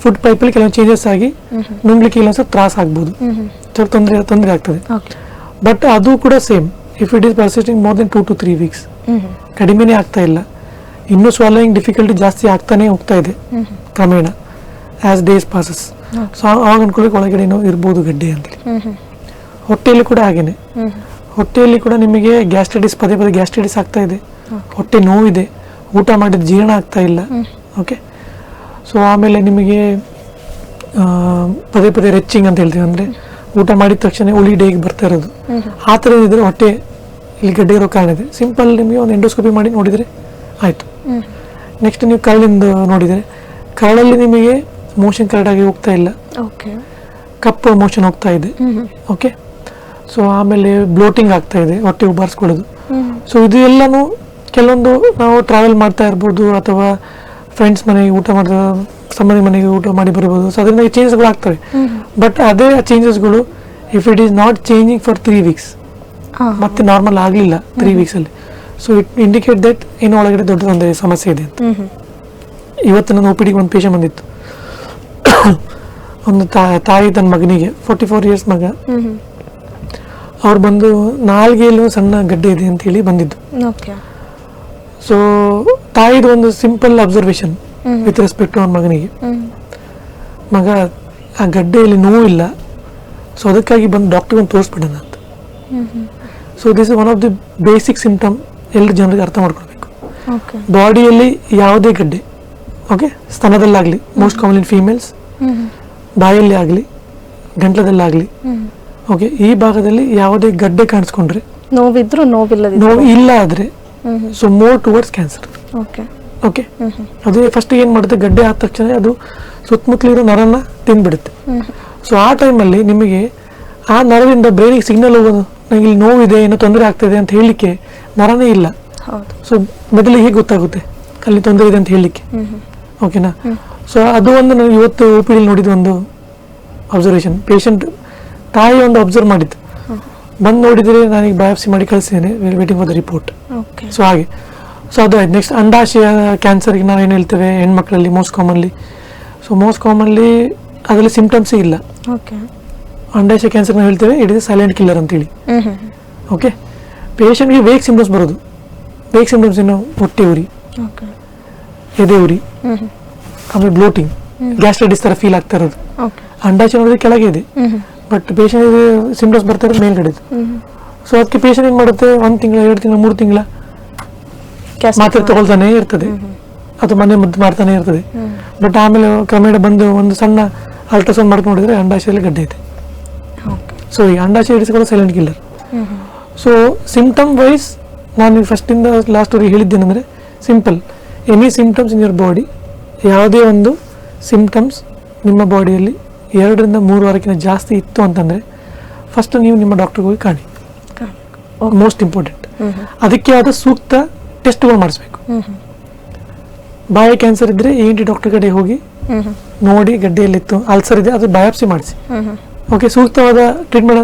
ಫುಡ್ ಪೈಪಲ್ಲಿ ಕೆಲವೊಂದು ಚೇಂಜಸ್ ಆಗಿ ನುಂಗ್ಲಿಕ್ಕೆ ಕೆಲವೊಂದು ತ್ರಾಸ ಆಗ್ಬೋದು, ತೊಂದರೆ ಆಗ್ತದೆ. ಬಟ್ ಅದು ಕೂಡ same, if it is persisting more then 2 to 3 weeks, ಕಡಿಮೆನೇ ಆಗ್ತಾ ಇಲ್ಲ, ಇನ್ನೂ ಸ್ವಾಲೋಯಿಂಗ್ ಡಿಫಿಕಲ್ಟಿ ಜಾಸ್ತಿ ಆಗ್ತಾನೆ ಹೋಗ್ತಾ ಇದೆ ಕ್ರಮೇಣ ಆಸ್ ಡೇಸ್ ಪಾಸಸ್. ಸೊ ಆವಾಗ ಅನ್ಕೊಳ್ಳಿಕ್ಕೆ ಒಳಗಡೆ ಏನೋ ಇರ್ಬೋದು ಗಡ್ಡೆ ಅಂತೇಳಿ. ಹೊಟ್ಟೆಯಲ್ಲಿ ಕೂಡ ಹಾಗೇನೆ, ಹೊಟ್ಟೆಯಲ್ಲಿ ಕೂಡ ನಿಮಗೆ ಗ್ಯಾಸ್ಟ್ರೈಟಿಸ್, ಪದೇ ಪದೇ ಗ್ಯಾಸ್ಟ್ರೈಟಿಸ್ ಆಗ್ತಾ ಇದೆ, ಹೊಟ್ಟೆ ನೋವಿದೆ, ಊಟ ಮಾಡಿದ ಜೀರ್ಣ ಆಗ್ತಾ ಇಲ್ಲ. ಓಕೆ, ಸೊ ಆಮೇಲೆ ನಿಮಗೆ ಪದೇ ಪದೇ ರೆಚ್ಚಿಂಗ್ ಅಂತ ಹೇಳ್ತೀವಿ, ಅಂದರೆ ಊಟ ಮಾಡಿದ ತಕ್ಷಣ ಉಳಿ ಡೇಗೆ ಬರ್ತಾ ಇರೋದು, ಆ ಥರ ಇದ್ರೆ ಹೊಟ್ಟೆ ಇಲ್ಲಿ ಗಡ್ಡೆ ಇರೋ ಕಾರಣ ಇದೆ. ಸಿಂಪಲ್ ನಿಮಗೆ ಒಂದು ಎಂಡೋಸ್ಕೋಪಿ ಮಾಡಿ ನೋಡಿದರೆ ಆಯಿತು. ನೆಕ್ಸ್ಟ್ ನೀವು ಕರಳಿಂದ ನೋಡಿದರೆ, ಕರಳಲ್ಲಿ ನಿಮಗೆ ಮೋಷನ್ ಕರೆಕ್ಟಾಗಿ ಹೋಗ್ತಾ ಇಲ್ಲ, ಕಪ್ಪು ಮೋಷನ್ ಹೋಗ್ತಾ ಇದೆ. ಓಕೆ, ಸೊ ಆಮೇಲೆ ಬ್ಲೋಟಿಂಗ್ ಆಗ್ತಾ ಇದೆ, ಹೊಟ್ಟೆ ಉಬ್ಬಾರಿಸ್ಕೊಳ್ಳೋದು. ಸೊ ಇದು ಎಲ್ಲನೂ ಕೆಲವೊಂದು ನಾವು ಟ್ರಾವೆಲ್ ಮಾಡ್ತಾ ಇರ್ಬೋದು ಅಥವಾ ಫ್ರೆಂಡ್ಸ್ ಮನೆಗೆ ಊಟ ಮಾಡಿದ ಸಂಬಂಧಿ ಮನೆಗೆ ಊಟ ಮಾಡಿ ಬರ್ಬೋದು. ಸೊ ಅದರಿಂದ ಚೇಂಜಸ್ಗಳು ಆಗ್ತವೆ. ಬಟ್ ಅದೇ ಚೇಂಜಸ್ಗಳು if it is not changing for 3 weeks, ಮತ್ತೆ ನಾರ್ಮಲ್ ಆಗಲಿಲ್ಲ 3 weeks ಅಲ್ಲಿ, ಸೊ ಇಟ್ ಇಂಡಿಕೇಟ್ ದಟ್ ಏನೋ ಒಳಗಡೆ ದೊಡ್ಡ ಒಂದು ಸಮಸ್ಯೆ ಇದೆ ಅಂತ. ಇವತ್ತು ನನ್ನ OPDಗೆ ಒಂದು ಪೇಷಂಟ್ ಬಂದಿತ್ತು, ಒಂದು ತಾಯಿ ತನ್ನ ಮಗನಿಗೆ 44 years ಮಗ, ಅವ್ರು ಬಂದು ನಾಲ್ಗೆಯಲ್ಲಿ ಸಣ್ಣ ಗಡ್ಡೆ ಇದೆ ಅಂತ ಹೇಳಿ ಬಂದಿದ್ದು. ಸೊ ತಾಯಿದು ಒಂದು simple observation with respect to ಅವ್ನ ಮಗನಿಗೆ, ಮಗ ಆ ಗಡ್ಡೆಯಲ್ಲಿ ನೋವಿಲ್ಲ, ಸೊ ಅದಕ್ಕಾಗಿ ಬಂದು ಡಾಕ್ಟರ್ಗೆ ಒಂದು ತೋರಿಸ್ಬಿಡೋಣ ಅಂತ. So this is one of the basic symptom ಎಲ್ಲರ ಜನರಿಗೆ ಅರ್ಥ ಮಾಡ್ಕೊಳ್ಬೇಕು. ಬಾಡಿಯಲ್ಲಿ ಯಾವುದೇ ಗಡ್ಡೆ, ಓಕೆ, ಸ್ತನದಲ್ಲಾಗಲಿ, ಮೋಸ್ಟ್ ಕಾಮನ್ ಇನ್ ಫೀಮೇಲ್ಸ್, ಬಾಯಲ್ಲಿ ಆಗಲಿ, ಗಂಟ್ಲದಲ್ಲಾಗಲಿ, ಓಕೆ, ಈ ಭಾಗದಲ್ಲಿ ಯಾವುದೇ ಗಡ್ಡೆ ಕಾಣಿಸ್ಕೊಂಡ್ರೆ, ನೋವಿದ್ರು ನೋವು ಇಲ್ಲ ಆದರೆ, so more towards cancer. Okay, ಅದು ಫಸ್ಟ್ ಏನು ಮಾಡುತ್ತೆ, ಗಡ್ಡೆ ಆದ ತಕ್ಷಣ ಅದು ಸುತ್ತಮುತ್ತಲಿರೋ ನರನ ತಿಂದ್ಬಿಡುತ್ತೆ. ಸೊ ಆ ಟೈಮಲ್ಲಿ ನಿಮಗೆ ಆ ನರದಿಂದ ಬ್ರೈನಿಗೆ ಸಿಗ್ನಲ್ ಹೋಗೋದು, ನನಗೆ ಇಲ್ಲಿ ನೋವಿದೆ, ಏನೋ ತೊಂದರೆ ಆಗ್ತಿದೆ ಅಂತ ಹೇಳಲಿಕ್ಕೆ ನರನೇ ಇಲ್ಲ. ಸೊ ಮೊದಲಿಗೆ ಹೇಗೆ ಗೊತ್ತಾಗುತ್ತೆ ಅಲ್ಲಿ ತೊಂದರೆ ಇದೆ ಅಂತ ಹೇಳಲಿಕ್ಕೆ? ಓಕೆನಾ? ಸೊ ಅದು ಒಂದು ನಾನು ಇವತ್ತು OPD ನೋಡಿದ ಒಂದು ಅಬ್ಸರ್ವೇಷನ್. ಪೇಷಂಟ್ ತಾಯಿ ಒಂದು ಅಬ್ಸರ್ವ್ ಮಾಡಿದ್ದು, ಬಂದು ನೋಡಿದರೆ ನನಗೆ ಬಯಾಪ್ಸಿ ಮಾಡಿ ಕಳಿಸ್ತೇನೆ, waiting for the report. So ಹಾಗೆ, ಸೊ ಅದು ಆಯ್ತು. ನೆಕ್ಸ್ಟ್ ಅಂಡಾಶಯ ಕ್ಯಾನ್ಸರ್ಗೆ ನಾವು ಏನು ಹೇಳ್ತೇವೆ ಹೆಣ್ಮಕ್ಳಲ್ಲಿ most commonly, so most commonly ಅದರಲ್ಲಿ ಸಿಂಪ್ಟಮ್ಸೇ ಇಲ್ಲ. ಅಂಡಾಶಯ ಕ್ಯಾನ್ಸರ್ ನಾವು ಹೇಳ್ತೇವೆ ಇಟ್ ಇಸ್ ಸೈಲೆಂಟ್ ಕಿಲ್ಲರ್ ಅಂತೇಳಿ. ಓಕೆ, ಪೇಷಂಟ್ಗೆ ವೇಕ್ ಸಿಂಪ್ಟಮ್ಸ್ ಬರೋದು. ವೇಕ್ ಸಿಂಪ್ಟಮ್ಸ್ ಏನು, ಹೊಟ್ಟೆ ಉರಿ, ಎದೆ ಉರಿ, ಆಮೇಲೆ ಬ್ಲೋಟಿಂಗ್, ಗ್ಯಾಸ್ಟ್ರೈಟಿಸ್ ಥರ ಫೀಲ್ ಆಗ್ತಾ ಇರೋದು. ಅಂಡಾಶಯ ನೋಡಿದ್ರೆ ಕೆಳಗೆ ಇದೆ, ಬಟ್ ಪೇಷಂಟ್ ಸಿಂಪ್ಟಮ್ಸ್ ಬರ್ತಾ ಇರೋದು ಮೇಲ್ಗಡೆ. ಸೊ ಅದಕ್ಕೆ ಪೇಷಂಟ್ ಏನು ಮಾಡುತ್ತೆ, 1 ತಿಂಗಳ 2 ತಿಂಗಳ 3 ತಿಂಗಳ ಮಾತ್ರೆ ತಗೊಳ್ತಾನೆ ಇರ್ತದೆ, ಅಥವಾ ಮನೆ ಮದ್ದು ಮಾಡ್ತಾನೆ ಇರ್ತದೆ. ಬಟ್ ಆಮೇಲೆ ಕ್ರಮೇಣ ಬಂದು ಒಂದು ಸಣ್ಣ ಅಲ್ಟ್ರಾಸೌಂಡ್ ಮಾಡ್ಕೊಂಡು ನೋಡಿದ್ರೆ ಅಂಡಾಶಯದಲ್ಲಿ ಗಡ್ಡೆ ಇದೆ. ಸೊ ಈ ಅಂಡಾಶಯ ಇರಿಸಿಕೊಳ್ಳೋ silent killer. So symptom wise ನಾನು ಫಸ್ಟಿಂದ ಲಾಸ್ಟ್ವರೆಗೆ ಹೇಳಿದ್ದೇನೆಂದರೆ simple, any symptoms in your body, ಯಾವುದೇ ಒಂದು ಸಿಂಪ್ಟಮ್ಸ್ ನಿಮ್ಮ ಬಾಡಿಯಲ್ಲಿ 2 ರಿಂದ 3 ವಾರಕ್ಕಿಂತ ಜಾಸ್ತಿ ಇತ್ತು ಅಂತಂದರೆ ಫಸ್ಟ್ ನೀವು ನಿಮ್ಮ ಡಾಕ್ಟರ್ಗೆ ಹೋಗಿ ಕಾಣಿ. Most important. ಅದಕ್ಕೆ ಆದ ಸೂಕ್ತ ಟೆಸ್ಟ್ಗಳು ಮಾಡಿಸ್ಬೇಕು. ಬಾಯಿ ಕ್ಯಾನ್ಸರ್ ಇದ್ದರೆ ENT ಡಾಕ್ಟರ್ ಕಡೆ ಹೋಗಿ ನೋಡಿ ಗಡ್ಡೆಯಲ್ಲಿತ್ತು, ಅಲ್ಸರ್ ಇದೆ ಅದು ಬಯಾಪ್ಸಿ ಮಾಡಿಸಿ. ಓಕೆ, ಸೂಕ್ತವಾದ ಟ್ರೀಟ್ಮೆಂಟ್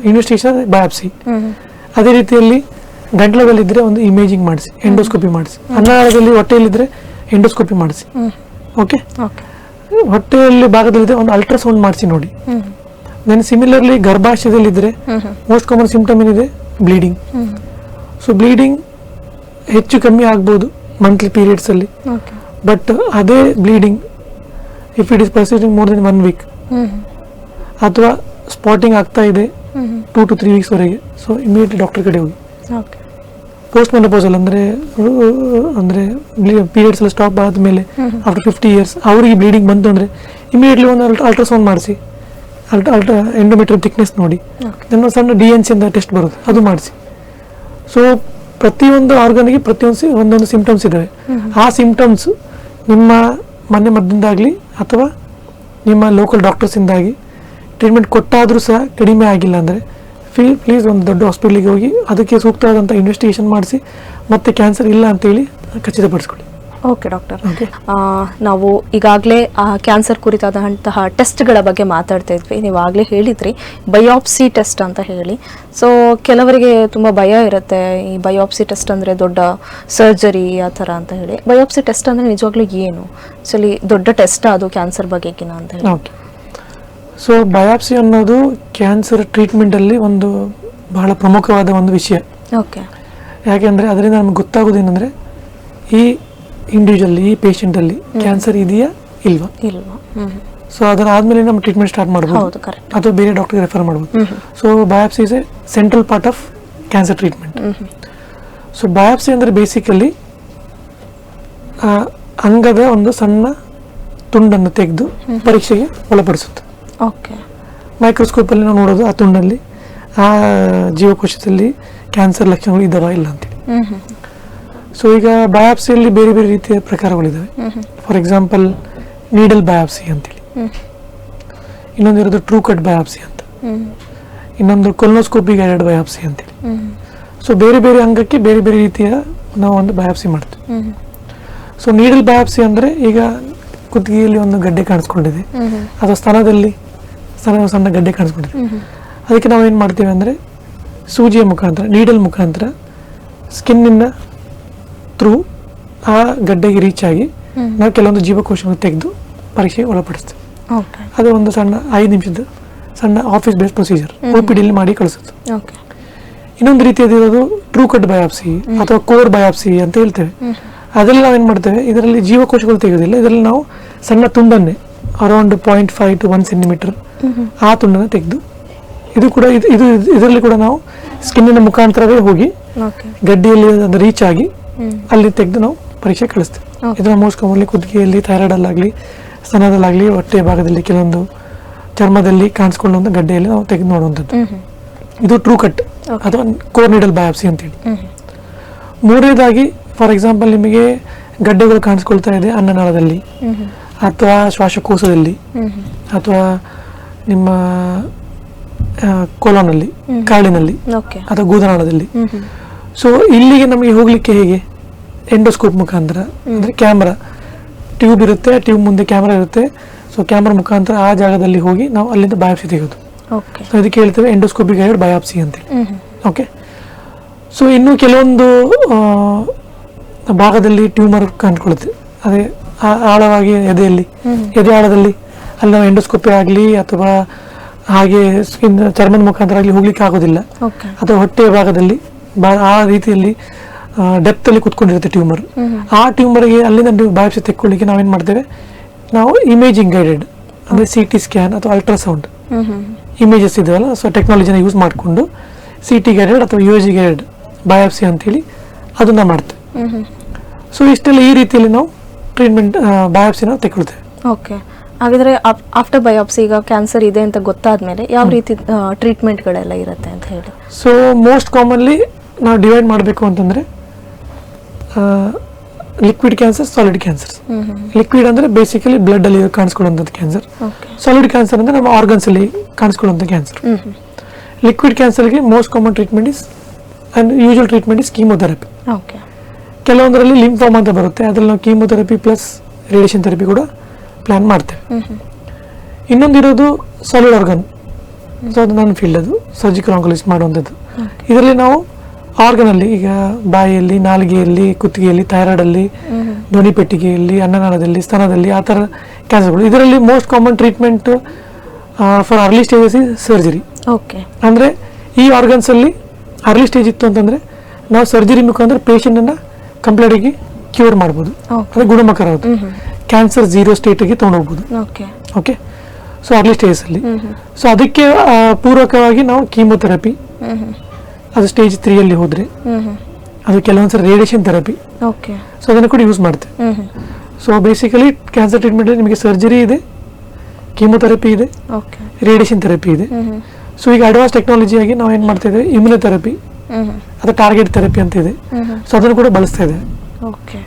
ಇನ್ವೆಸ್ಟಿಗೇಷನ್ ಬಯಾಪ್ಸಿ. ಅದೇ ರೀತಿಯಲ್ಲಿ ಗಂಟಲದಲ್ಲಿದ್ದರೆ ಒಂದು ಇಮೇಜಿಂಗ್ ಮಾಡಿಸಿ, ಎಂಡೋಸ್ಕೋಪಿ ಮಾಡಿಸಿ. ಅನ್ನನಾಳದಲ್ಲಿ ಹೊಟ್ಟೆಯಲ್ಲಿದ್ದರೆ ಎಂಡೋಸ್ಕೋಪಿ ಮಾಡಿಸಿ. ಓಕೆ, ಹೊಟ್ಟೆಯಲ್ಲಿ ಭಾಗದಲ್ಲಿದ್ದರೆ ಒಂದು ಅಲ್ಟ್ರಾಸೌಂಡ್ ಮಾಡಿಸಿ ನೋಡಿ. ದೆನ್ ಸಿಮಿಲರ್ಲಿ ಗರ್ಭಾಶಯದಲ್ಲಿದ್ದರೆ ಮೋಸ್ಟ್ ಕಾಮನ್ ಸಿಂಪ್ಟಮ್ ಏನಿದೆ, ಬ್ಲೀಡಿಂಗ್. ಸೊ ಬ್ಲೀಡಿಂಗ್ ಹೆಚ್ಚು ಕಮ್ಮಿ ಆಗ್ಬೋದು ಮಂತ್ಲಿ ಪೀರಿಯಡ್ಸಲ್ಲಿ. ಬಟ್ ಅದೇ bleeding if it is persisting more than 1 week ಅಥವಾ ಸ್ಪಾಟಿಂಗ್ ಆಗ್ತಾ ಇದೆ 2 to 3 ವೀಕ್ಸ್ ವರೆಗೆ, ಸೊ ಇಮಿಡಿಯೇಟ್ಲಿ ಡಾಕ್ಟರ್ ಕಡೆ ಹೋಗಿ. ಪೋಸ್ಟ್ ಮೆನೋಪಾಸಲ್ ಅಂದರೆ ಪೀರಿಯಡ್ಸ್ ಎಲ್ಲ ಸ್ಟಾಪ್ ಆದಮೇಲೆ ಆಫ್ಟರ್ 50 years ಅವರಿಗೆ ಬ್ಲೀಡಿಂಗ್ ಬಂತು ಅಂದರೆ ಇಮಿಡಿಯೇಟ್ಲಿ ಒಂದು ಅಲ್ಟ್ರಾಸೌಂಡ್ ಮಾಡಿಸಿ, ಎಂಡೋಮೆಟ್ರಿಯಲ್ ಥಿಕ್ನೆಸ್ ನೋಡಿ. ನನ್ನ ಸಣ್ಣ DNC ಅಂತ ಟೆಸ್ಟ್ ಬರುತ್ತೆ, ಅದು ಮಾಡಿಸಿ. ಸೊ ಪ್ರತಿಯೊಂದು ಆರ್ಗನ್ಗೆ ಒಂದೊಂದು ಸಿಂಪ್ಟಮ್ಸ್ ಇದ್ದಾವೆ. ಆ ಸಿಂಪ್ಟಮ್ಸ್ ನಿಮ್ಮ ಮನೆ ಮದ್ದಿಂದಾಗಲಿ ಅಥವಾ ನಿಮ್ಮ ಲೋಕಲ್ ಡಾಕ್ಟರ್ಸಿಂದಾಗಿ ಟ್ರೀಟ್ಮೆಂಟ್ ಕೊಟ್ಟಾದರೂ ಸಹ ಕಡಿಮೆ ಆಗಿಲ್ಲ ಅಂದರೆ ಪ್ಲೀಸ್ ಒಂದು ದೊಡ್ಡ ಹಾಸ್ಪಿಟ್ಲಿಗೆ ಹೋಗಿ ಅದಕ್ಕೆ ಸೂಕ್ತವಾದಂಥ ಇನ್ವೆಸ್ಟಿಗೇಷನ್ ಮಾಡಿಸಿ ಮತ್ತೆ ಕ್ಯಾನ್ಸರ್ ಇಲ್ಲ ಅಂತೇಳಿ ಖಚಿತಪಡಿಸ್ಕೊಳ್ಳಿ. ಓಕೆ ಡಾಕ್ಟರ್, ನಾವು ಈಗಾಗಲೇ ಕ್ಯಾನ್ಸರ್ ಕುರಿತಾದಂತಹ ಟೆಸ್ಟ್ಗಳ ಬಗ್ಗೆ ಮಾತಾಡ್ತಾ ಇದ್ವಿ. ನೀವು ಆಗಲೇ ಹೇಳಿದ್ರಿ ಬಯಾಪ್ಸಿ ಟೆಸ್ಟ್ ಅಂತ ಹೇಳಿ. ಸೊ ಕೆಲವರಿಗೆ ತುಂಬ ಭಯ ಇರುತ್ತೆ, ಈ ಬಯಾಪ್ಸಿ ಟೆಸ್ಟ್ ಅಂದರೆ ದೊಡ್ಡ ಸರ್ಜರಿ ಆ ಥರ ಅಂತ ಹೇಳಿ. ಬಯಾಪ್ಸಿ ಟೆಸ್ಟ್ ಅಂದರೆ ನಿಜವಾಗ್ಲೂ ಏನು? ಆ್ಯಕ್ಚುಲಿ ದೊಡ್ಡ ಟೆಸ್ಟ್ ಅದು ಕ್ಯಾನ್ಸರ್ ಬಗ್ಗೆಗಿನ ಅಂತ ಹೇಳಿ. ಓಕೆ, ಸೊ ಬಯಾಪ್ಸಿ ಅನ್ನೋದು ಕ್ಯಾನ್ಸರ್ ಟ್ರೀಟ್ಮೆಂಟಲ್ಲಿ ಒಂದು ಬಹಳ ಪ್ರಮುಖವಾದ ಒಂದು ವಿಷಯ. ಓಕೆ, ಯಾಕೆಂದರೆ ಅದರಿಂದ ನಮ್ಗೆ ಗೊತ್ತಾಗೋದೇನೆಂದರೆ ಈ ಇಂಡಿವಿಜುವಲ್, ಈ ಪೇಷಂಟಲ್ಲಿ ಕ್ಯಾನ್ಸರ್ ಇದೆಯಾ ಇಲ್ವಾ. ಸೊ ಅದರ ಆದಮೇಲೆ ನಮ್ಮ ಟ್ರೀಟ್ಮೆಂಟ್ ಸ್ಟಾರ್ಟ್ ಮಾಡ್ಬೋದು ಅಥವಾ ಬೇರೆ ಡಾಕ್ಟರ್ಗೆ ರೆಫರ್ ಮಾಡ್ಬೋದು. So biopsy is A central part of cancer treatment. So biopsy ಅಂದರೆ ಬೇಸಿಕಲಿ ಅಂಗದ ಒಂದು ಸಣ್ಣ ತುಂಡನ್ನು ತೆಗೆದು ಪರೀಕ್ಷೆಗೆ ಒಳಪಡಿಸುತ್ತೆ. ಓಕೆ, ಮೈಕ್ರೋಸ್ಕೋಪಲ್ಲಿ ನಾವು ನೋಡೋದು ಆ ತುಂಡಲ್ಲಿ ಆ ಜೀವಕೋಶದಲ್ಲಿ ಕ್ಯಾನ್ಸರ್ ಲಕ್ಷಣಗಳು ಇದ್ದಾವ ಇಲ್ಲ ಅಂತೇಳಿ. ಸೊ ಈಗ ಬಯಾಪ್ಸಿಯಲ್ಲಿ ಬೇರೆ ಬೇರೆ ರೀತಿಯ ಪ್ರಕಾರಗಳಿದ್ದಾವೆ. ಫಾರ್ ಎಕ್ಸಾಂಪಲ್ ನೀಡಲ್ ಬಯಾಪ್ಸಿ ಅಂತೇಳಿ, ಇನ್ನೊಂದು ಇರೋದು ಟ್ರೂ ಕಟ್ ಬಯಾಪ್ಸಿ ಅಂತ, ಇನ್ನೊಂದು ಕೊಲೊನೋಸ್ಕೋಪಿ ಗೈಡೆಡ್ ಬಯಾಪ್ಸಿ ಅಂತೇಳಿ. ಸೊ ಬೇರೆ ಬೇರೆ ಅಂಗಕ್ಕೆ ಬೇರೆ ಬೇರೆ ರೀತಿಯ ನಾವು ಒಂದು ಬಯಾಪ್ಸಿ ಮಾಡ್ತೀವಿ. ಸೊ ನೀಡಲ್ ಬಯಾಪ್ಸಿ ಅಂದರೆ ಈಗ ಕುತ್ತಿಗೆಯಲ್ಲಿ ಒಂದು ಗಡ್ಡೆ ಕಾಣಿಸ್ಕೊಂಡಿದೆ ಅಥವಾ ಸ್ತನದಲ್ಲಿ ಸಣ್ಣ ಗಡ್ಡೆ ಕಾಣಿಸ್ಕೊಂಡಿದೆ, ಅದಕ್ಕೆ ನಾವು ಏನು ಮಾಡ್ತೀವಿ ಅಂದರೆ ಸೂಜಿಯ ಮುಖಾಂತರ, ನೀಡಲ್ ಮುಖಾಂತರ ಸ್ಕಿನ್ನಿಂದ ಥ್ರೂ ಆ ಗಡ್ಡೆಗೆ ರೀಚ್ ಆಗಿ ನಾವು ಕೆಲವೊಂದು ಜೀವಕೋಶಗಳನ್ನು ತೆಗೆದು ಪರೀಕ್ಷೆಗೆ ಒಳಪಡಿಸ್ತೀವಿ. ಅದು ಒಂದು ಸಣ್ಣ 5 ನಿಮಿಷದ ಸಣ್ಣ ಆಫೀಸ್ ಬೇಸ್ಡ್ ಪ್ರೊಸೀಜರ್ OPDಯಲ್ಲಿ ಮಾಡಿ ಕಳಿಸುತ್ತೆ. ಇನ್ನೊಂದು ರೀತಿಯದಿರೋದು ಟ್ರೂ ಕಟ್ ಬಯಾಪ್ಸಿ ಅಥವಾ ಕೋರ್ ಬಯಾಪ್ಸಿ ಅಂತ ಹೇಳ್ತೇವೆ. ಅದರಲ್ಲಿ ನಾವೇನು ಮಾಡ್ತೇವೆ, ಇದರಲ್ಲಿ ಜೀವಕೋಶಗಳು ತೆಗೆಯೋದಿಲ್ಲ, ಇದರಲ್ಲಿ ನಾವು ಸಣ್ಣ ತುಂಡನ್ನೇ ಅರೌಂಡ್ 0.5 to 1 centimeter ಆ ತುಂಡನ್ನು ತೆಗೆದು ಇದು ಕೂಡ ಇದರಲ್ಲಿ ಕೂಡ ನಾವು ಸ್ಕಿನ್ನಿನ ಮುಖಾಂತರವೇ ಹೋಗಿ ಗಡ್ಡೆಯಲ್ಲಿ ಅದು ರೀಚ್ ಆಗಿ ಅಲ್ಲಿ ತೆಗೆದು ನಾವು ಪರೀಕ್ಷೆ ಕಳಿಸ್ತೇವೆ. ಇದನ್ನ ಮೋಸ್ಟ್ ಕಾಮನ್ಲಿ ಕುತ್ತಿಗೆಯಲ್ಲಿ, ಥೈರಾಯ್ಡಲ್ಲಾಗಲಿ, ಸ್ತನದಲ್ಲಾಗಲಿ, ಹೊಟ್ಟೆ ಭಾಗದಲ್ಲಿ ಕೆಲವೊಂದು ಚರ್ಮದಲ್ಲಿ ಕಾಣಿಸ್ಕೊಳ್ಳುವಂಥ ಗಡ್ಡೆಯಲ್ಲಿ ನಾವು ತೆಗೆದು ನೋಡುವಂಥದ್ದು. ಇದು ಟ್ರೂ ಕಟ್ ಅಥವಾ ಕೋರ್ ನೀಡಲ್ ಬಯಾಪ್ಸಿ ಅಂತೇಳಿ. ಮೂರನೇದಾಗಿ ಫಾರ್ ಎಕ್ಸಾಂಪಲ್ ನಿಮಗೆ ಗಡ್ಡೆಗಳು ಕಾಣಿಸ್ಕೊಳ್ತಾ ಇದೆ ಅನ್ನನಾಳದಲ್ಲಿ ಅಥವಾ ಶ್ವಾಸಕೋಶದಲ್ಲಿ ಅಥವಾ ನಿಮ್ಮ ಕೊಲೋನಲ್ಲಿ, ಕಾಳಿನಲ್ಲಿ ಅಥವಾ ಗೂದನಾಳದಲ್ಲಿ. ಸೊ ಇಲ್ಲಿಗೆ ನಮಗೆ ಹೋಗ್ಲಿಕ್ಕೆ ಹೇಗೆ, ಎಂಡೋಸ್ಕೋಪ್ ಮುಖಾಂತರ ಅಂದರೆ ಕ್ಯಾಮ್ರಾ ಟ್ಯೂಬ್ ಇರುತ್ತೆ, ಟ್ಯೂಬ್ ಮುಂದೆ ಕ್ಯಾಮ್ರಾ ಇರುತ್ತೆ. ಸೊ ಕ್ಯಾಮ್ರಾ ಮುಖಾಂತರ ಆ ಜಾಗದಲ್ಲಿ ಹೋಗಿ ನಾವು ಅಲ್ಲಿಂದ ಬಯಾಪ್ಸಿ ತೆಗೆಯೋದು. ಸೊ ಇದಕ್ಕೆ ಹೇಳ್ತೇವೆ ಎಂಡೋಸ್ಕೋಪಿ ಗೈಡೆಡ್ ಬಯಾಪ್ಸಿ ಅಂತೇಳಿ. ಓಕೆ, ಸೊ ಇನ್ನು ಕೆಲವೊಂದು ಭಾಗದಲ್ಲಿ ಟ್ಯೂಮರ್ ಕಾಣ್ಕೊಳ್ಳುತ್ತೆ, ಅದೇ ಆಳವಾಗಿ ಎದೆಯಲ್ಲಿ, ಎದೆ ಆಳದಲ್ಲಿ, ಅಲ್ಲಿ ನಾವು ಎಂಡೋಸ್ಕೋಪಿ ಆಗಲಿ ಅಥವಾ ಹಾಗೆ ಸ್ಕಿನ್ ಚರ್ಮದ ಮುಖಾಂತರ ಆಗಲಿ ಹೋಗ್ಲಿಕ್ಕೆ ಆಗೋದಿಲ್ಲ. ಅಥವಾ ಹೊಟ್ಟೆಯ ಭಾಗದಲ್ಲಿ ಆ ರೀತಿಯಲ್ಲಿ ಡೆಪ್ತ್ ಅಲ್ಲಿ ಕುತ್ಕೊಂಡಿರುತ್ತೆ ಟ್ಯೂಮರ್. ಆ ಟ್ಯೂಮರ್ಗೆ ಅಲ್ಲಿಂದ ಬಯಾಪ್ಸಿ ತೆಕ್ಕೊಳ್ಳಿಕ್ಕೆ ನಾವೇನ್ ಮಾಡ್ತೇವೆ, ನಾವು ಇಮೇಜಿಂಗ್ ಗೈಡೆಡ್ ಅಂದ್ರೆ CT ಸ್ಕ್ಯಾನ್ ಅಥವಾ ಅಲ್ಟ್ರಾಸೌಂಡ್ ಇಮೇಜಸ್ ಇದೆಯಲ್ಲ, ಸೊ ಟೆಕ್ನಾಲಜಿನ ಯೂಸ್ ಮಾಡಿಕೊಂಡು CT ಗೈಡೆಡ್ ಅಥವಾ USG ಗೈಡೆಡ್ ಬಯಾಪ್ಸಿ ಅಂತೇಳಿ ಅದನ್ನ ಮಾಡ್ತೇವೆ. ಸೊ ಇಷ್ಟೆಲ್ಲ ಈ ರೀತಿಯಲ್ಲಿ ನಾವು ಟ್ರೀಟ್ಮೆಂಟ್ ಬಯಾಪ್ಸಿನ ತೆಗೊಳ್ತೇವೆ. ಓಕೆ, ಹಾಗಿದ್ರೆ ಆಫ್ಟರ್ ಬಯಾಪ್ಸಿ ಈಗ ಕ್ಯಾನ್ಸರ್ ಇದೆ ಅಂತ ಗೊತ್ತಾದ್ಮೇಲೆ ಯಾವ ರೀತಿ ಟ್ರೀಟ್ಮೆಂಟ್ಗಳೆಲ್ಲ ಇರುತ್ತೆ ಅಂತ ಹೇಳಿ? ಸೊ ಮೋಸ್ಟ್ ಕಾಮನ್ಲಿ ನಾವು ಡಿವೈಡ್ ಮಾಡಬೇಕು ಅಂತಂದರೆ liquid cancer, solid cancers. Liquid ಅಂದರೆ ಬೇಸಿಕಲಿ ಬ್ಲಡ್ಡಲ್ಲಿ ಕಾಣಿಸ್ಕೊಳ್ಳುವಂಥದ್ದು ಕ್ಯಾನ್ಸರ್. ಸಾಲಿಡ್ ಕ್ಯಾನ್ಸರ್ ಅಂದರೆ ನಮ್ಮ ಆರ್ಗನ್ಸಲ್ಲಿ ಕಾಣಿಸ್ಕೊಳ್ಳುವಂಥ ಕ್ಯಾನ್ಸರ್. ಲಿಕ್ವಿಡ್ ಕ್ಯಾನ್ಸರ್ಗೆ most common treatment is and usual treatment is chemotherapy. Okay, ಕೆಲವೊಂದರಲ್ಲಿ ಲಿಂಫೋಮಾ ಅಂತ ಬರುತ್ತೆ, ಅದರಲ್ಲಿ ನಾವು ಕೀಮೋಥೆರಪಿ ಪ್ಲಸ್ ರೇಡಿಯೇಷನ್ ಥೆರಪಿ ಕೂಡ ಪ್ಲ್ಯಾನ್ ಮಾಡ್ತೇವೆ. ಇನ್ನೊಂದಿರೋದು ಸಾಲಿಡ್ ಆರ್ಗನ್. ಸೊ ಅದು ನನ್ನ ಫೀಲ್ಡ್, ಅದು ಸರ್ಜಿಕಲ್ ಆಂಕಾಲಜಿಸ್ಟ್ ಮಾಡುವಂಥದ್ದು. ಇದರಲ್ಲಿ ನಾವು ಆರ್ಗನಲ್ಲಿ ಈಗ ಬಾಯಿಯಲ್ಲಿ, ನಾಲಿಗೆಯಲ್ಲಿ, ಕುತ್ತಿಗೆಯಲ್ಲಿ, ಥೈರಾಯ್ಡಲ್ಲಿ, ಧ್ವನಿಪೆಟ್ಟಿಗೆಯಲ್ಲಿ, ಅನ್ನನಾಳದಲ್ಲಿ, ಸ್ತನದಲ್ಲಿ ಆ ಥರ ಕ್ಯಾನ್ಸರ್ಗಳು. ಇದರಲ್ಲಿ most common treatment for early stages is surgery. Okay, ಅಂದರೆ ಈ ಆರ್ಗನ್ಸಲ್ಲಿ ಅರ್ಲಿ ಸ್ಟೇಜ್ ಇತ್ತು ಅಂತಂದರೆ ನಾವು ಸರ್ಜರಿ ಮುಖಾಂತರ ಪೇಷಂಟನ್ನು ಕಂಪ್ಲೀಟಾಗಿ ಕ್ಯೂರ್ ಮಾಡ್ಬೋದು, ಅಂದರೆ ಗುಣಮುಖರಾಗೋದು, ಕ್ಯಾನ್ಸರ್ 0 ಸ್ಟೇಟಿಗೆ ತೊಗೊಂಡೋಗ್ಬೋದು. ಓಕೆ, ಸೊ ಅರ್ಲಿ ಸ್ಟೇಜಲ್ಲಿ. ಸೊ ಅದಕ್ಕೆ ಪೂರಕವಾಗಿ ನಾವು ಕೀಮೋಥೆರಪಿ, ಅದು ಸ್ಟೇಜ್ 3 ಹೋದರೆ ಅದು ಕೆಲವೊಂದ್ಸಲ ರೇಡಿಯೇಷನ್ ಥೆರಪಿ, ಸೊ ಅದನ್ನು ಕೂಡ ಯೂಸ್ ಮಾಡ್ತೇವೆ. ಸೊ ಬೇಸಿಕಲಿ ಕ್ಯಾನ್ಸರ್ ಟ್ರೀಟ್ಮೆಂಟಲ್ಲಿ ನಿಮಗೆ ಸರ್ಜರಿ ಇದೆ, ಕೀಮೋಥೆರಪಿ ಇದೆ, ರೇಡಿಯೇಷನ್ ಥೆರಪಿ ಇದೆ. ಸೊ ಈಗ ಅಡ್ವಾನ್ಸ್ ಟೆಕ್ನಾಲಜಿಯಾಗಿ ನಾವು ಏನು ಮಾಡ್ತಾ ಇದ್ದೇವೆ, ಇಮ್ಯುನೊಥೆರಪಿ, ಅದು ಟಾರ್ಗೆಟ್ ಥೆರಪಿ ಅಂತ ಇದೆ. ಸೊ ಅದನ್ನು ಕೂಡ ಬಳಸ್ತಾ ಇದ್ದೇವೆ.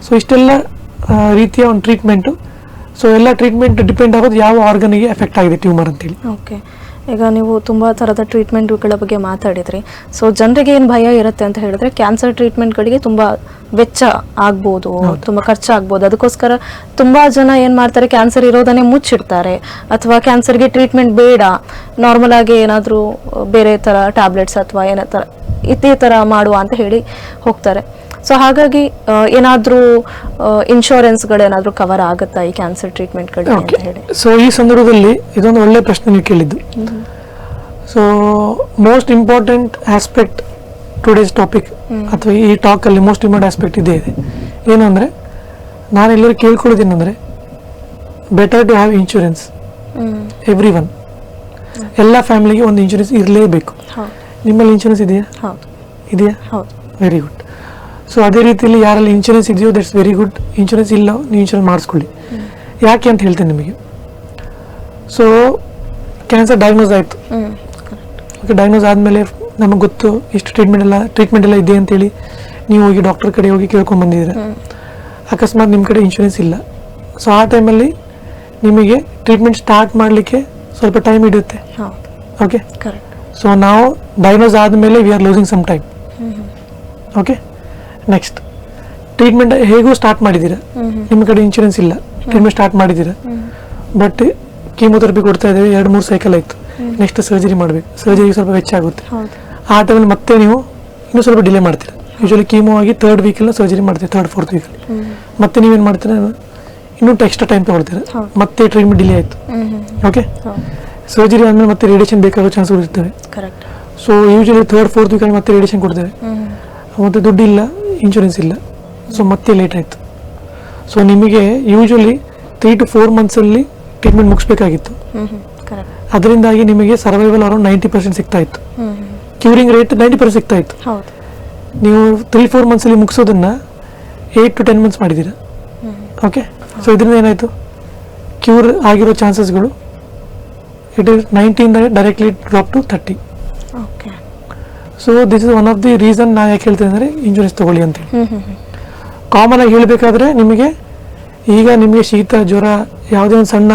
ಸೊ ಇಷ್ಟೆಲ್ಲ ರೀತಿಯ ಒಂದು ಟ್ರೀಟ್ಮೆಂಟು. ಸೊ ಎಲ್ಲ ಟ್ರೀಟ್ಮೆಂಟ್ ಡಿಪೆಂಡ್ ಆಗೋದು ಯಾವ ಆರ್ಗನಿಗೆ ಎಫೆಕ್ಟ್ ಆಗಿದೆ ಟ್ಯೂಮರ್ ಅಂತೇಳಿ. ಓಕೆ, ಈಗ ನೀವು ತುಂಬ ಥರದ ಟ್ರೀಟ್ಮೆಂಟ್ಗಳ ಬಗ್ಗೆ ಮಾತಾಡಿದ್ರಿ. ಸೊ ಜನರಿಗೆ ಏನು ಭಯ ಇರುತ್ತೆ ಅಂತ ಹೇಳಿದ್ರೆ ಕ್ಯಾನ್ಸರ್ ಟ್ರೀಟ್ಮೆಂಟ್ಗಳಿಗೆ ತುಂಬ ವೆಚ್ಚ ಆಗ್ಬೋದು, ತುಂಬ ಖರ್ಚಾಗ್ಬೋದು. ಅದಕ್ಕೋಸ್ಕರ ತುಂಬ ಜನ ಏನು ಮಾಡ್ತಾರೆ, ಕ್ಯಾನ್ಸರ್ ಇರೋದನ್ನೇ ಮುಚ್ಚಿಡ್ತಾರೆ, ಅಥವಾ ಕ್ಯಾನ್ಸರ್ಗೆ ಟ್ರೀಟ್ಮೆಂಟ್ ಬೇಡ, ನಾರ್ಮಲ್ ಆಗಿ ಏನಾದರೂ ಬೇರೆ ಥರ ಟ್ಯಾಬ್ಲೆಟ್ಸ್ ಅಥವಾ ಇದೇ ಥರ ಮಾಡುವ ಅಂತ ಹೇಳಿ ಹೋಗ್ತಾರೆ. ಸೊ ಹಾಗಾಗಿ ಏನಾದರೂ ಇನ್ಶೂರೆನ್ಸ್ಗಳೇನಾದರೂ ಕವರ್ ಆಗುತ್ತಾ ಈ ಕ್ಯಾನ್ಸರ್ ಟ್ರೀಟ್ಮೆಂಟ್ಗಳಿಗೆ ಅಂತ ಹೇಳಿ? ಸೊ ಈ ಸಂದರ್ಭದಲ್ಲಿ ಇದೊಂದು ಒಳ್ಳೆ ಪ್ರಶ್ನೆ ನೀವು ಕೇಳಿದ್ದು. So most important aspect today's topic ಅಥವಾ ಈ ಟಾಕಲ್ಲಿ ಮೋಸ್ಟ್ ಇಂಪಾರ್ಟೆಂಟ್ ಆಸ್ಪೆಕ್ಟ್ ಇದೆ ಏನು ಅಂದರೆ, ನಾನು ಎಲ್ಲರೂ ಕೇಳ್ಕೊಳ್ಳೋದೇನೆಂದರೆ better to have insurance. Everyone, ಎಲ್ಲ ಫ್ಯಾಮಿಲಿಗೆ ಒಂದು ಇನ್ಶೂರೆನ್ಸ್ ಇರಲೇಬೇಕು. ನಿಮ್ಮಲ್ಲಿ ಇನ್ಶೂರೆನ್ಸ್ ಇದೆಯಾ? ಇದೆಯಾ? Very good. ಸೊ ಅದೇ ರೀತಿಯಲ್ಲಿ ಯಾರಲ್ಲಿ ಇನ್ಶೂರೆನ್ಸ್ ಇದೆಯೋ ದಟ್ಸ್ ವೆರಿ ಗುಡ್. ಇನ್ಶೂರೆನ್ಸ್ ಇಲ್ಲ, ನೀವು ಇನ್ಶೂರೆನ್ಸ್ ಮಾಡಿಸ್ಕೊಳ್ಳಿ. ಯಾಕೆ ಅಂತ ಹೇಳ್ತೇನೆ ನಿಮಗೆ. ಸೊ ಕ್ಯಾನ್ಸರ್ ಡಯಾಗ್ನೋಸ್ ಆಯಿತು. ಓಕೆ, ಡಯಾಗ್ನೋಸ್ ಆದಮೇಲೆ ನಮಗೆ ಗೊತ್ತು ಇಷ್ಟು ಟ್ರೀಟ್ಮೆಂಟ್ ಎಲ್ಲ ಇದೆ ಅಂತೇಳಿ ನೀವು ಹೋಗಿ ಡಾಕ್ಟರ್ ಕಡೆ ಹೋಗಿ ಕೇಳ್ಕೊಂಡು ಬಂದಿದ್ದೀರ. ಅಕಸ್ಮಾತ್ ನಿಮ್ಮ ಕಡೆ ಇನ್ಶೂರೆನ್ಸ್ ಇಲ್ಲ. ಸೊ ಆ ಟೈಮಲ್ಲಿ ನಿಮಗೆ ಟ್ರೀಟ್ಮೆಂಟ್ ಸ್ಟಾರ್ಟ್ ಮಾಡಲಿಕ್ಕೆ ಸ್ವಲ್ಪ ಟೈಮ್ ಹಿಡಿಯುತ್ತೆ. ಓಕೆ, ಸೊ ನಾವು ಡಯಾಗ್ನೋಸ್ ಆದಮೇಲೆ we are losing some time. Okay, next treatment ಹೇಗೂ ಸ್ಟಾರ್ಟ್ ಮಾಡಿದ್ದೀರಾ, ನಿಮ್ಮ ಕಡೆ ಇನ್ಶೂರೆನ್ಸ್ ಇಲ್ಲ, ಟ್ರೀಟ್ಮೆಂಟ್ ಸ್ಟಾರ್ಟ್ ಮಾಡಿದ್ದೀರಾ, ಬಟ್ ಕೀಮೋಥೆರಪಿ ಕೊಡ್ತಾ ಇದ್ದೇವೆ, 2-3 ಸೈಕಲ್ ಆಯಿತು, ನೆಕ್ಸ್ಟ್ ಸರ್ಜರಿ ಮಾಡಬೇಕು. ಸರ್ಜರಿಗೆ ಸ್ವಲ್ಪ ವೆಚ್ಚ ಆಗುತ್ತೆ. ಆ ಟೈಮಲ್ಲಿ ಮತ್ತೆ ನೀವು ಇನ್ನೂ ಸ್ವಲ್ಪ ಡಿಲೇ ಮಾಡ್ತೀರಾ. ಯೂಶಲಿ ಕೀಮೋ ಆಗಿ 3rd ವೀಕಲ್ಲಿ ಸರ್ಜರಿ ಮಾಡ್ತೀವಿ, 3rd 4th ವೀಕಲ್ಲಿ. ಮತ್ತೆ ನೀವೇನು ಮಾಡ್ತೀರಾ, ಇನ್ನೂ ಎಕ್ಸ್ಟ್ರಾ ಟೈಮ್ ತೊಗೊಳ್ತೀರಾ, ಮತ್ತೆ ಟ್ರೀಟ್ಮೆಂಟ್ ಡಿಲೇ ಆಯಿತು. ಓಕೆ, ಸರ್ಜರಿ ಆದಮೇಲೆ ಮತ್ತೆ ರೇಡಿಯೇಷನ್ ಬೇಕಾಗೋ ಚಾನ್ಸ್ಗಳು ಇರ್ತವೆ. ಸೊ ಯೂಶಲಿ 3rd 4th ವೀಕಲ್ಲಿ ಮತ್ತೆ ರೇಡಿಯೇಷನ್ ಕೊಡ್ತೇವೆ, ಮತ್ತು ದುಡ್ಡಿಲ್ಲ, ಇನ್ಶೂರೆನ್ಸ್ ಇಲ್ಲ, ಸೊ ಮತ್ತೆ ಲೇಟ್ ಆಯಿತು. ಸೊ ನಿಮಗೆ ಯೂಶಲಿ 3 to 4 ಮಂತ್ಸಲ್ಲಿ ಟ್ರೀಟ್ಮೆಂಟ್ ಮುಗಿಸ್ಬೇಕಾಗಿತ್ತು. ಅದರಿಂದಾಗಿ ನಿಮಗೆ ಸರ್ವೈವಲ್ ಅರೌಂಡ್ 90% ಸಿಗ್ತಾ ಇತ್ತು, ಕ್ಯೂರಿಂಗ್ ರೇಟ್ 90% ಸಿಗ್ತಾ ಇತ್ತು. ನೀವು 3-4 ಮಂತ್ಸಲ್ಲಿ ಮುಗಿಸೋದನ್ನ 8 to 10 ಮಂತ್ಸ್ ಮಾಡಿದ್ದೀರಾ. ಓಕೆ, ಸೊ ಇದರಿಂದ ಏನಾಯಿತು, ಕ್ಯೂರ್ ಆಗಿರೋ ಚಾನ್ಸಸ್ಗಳು it is 19 directly drop to 30. So this is one of the reason ನಾ ಯಾಕೆ ಹೇಳ್ತೇನೆ ಅಂದರೆ ಇನ್ಶೂರೆನ್ಸ್ ತೊಗೊಳ್ಳಿ ಅಂತೇಳಿ. ಕಾಮನ್ ಆಗಿ ಹೇಳಬೇಕಾದ್ರೆ ನಿಮಗೆ ಈಗ ನಿಮಗೆ ಶೀತ ಜ್ವರ ಯಾವುದೇ ಒಂದು ಸಣ್ಣ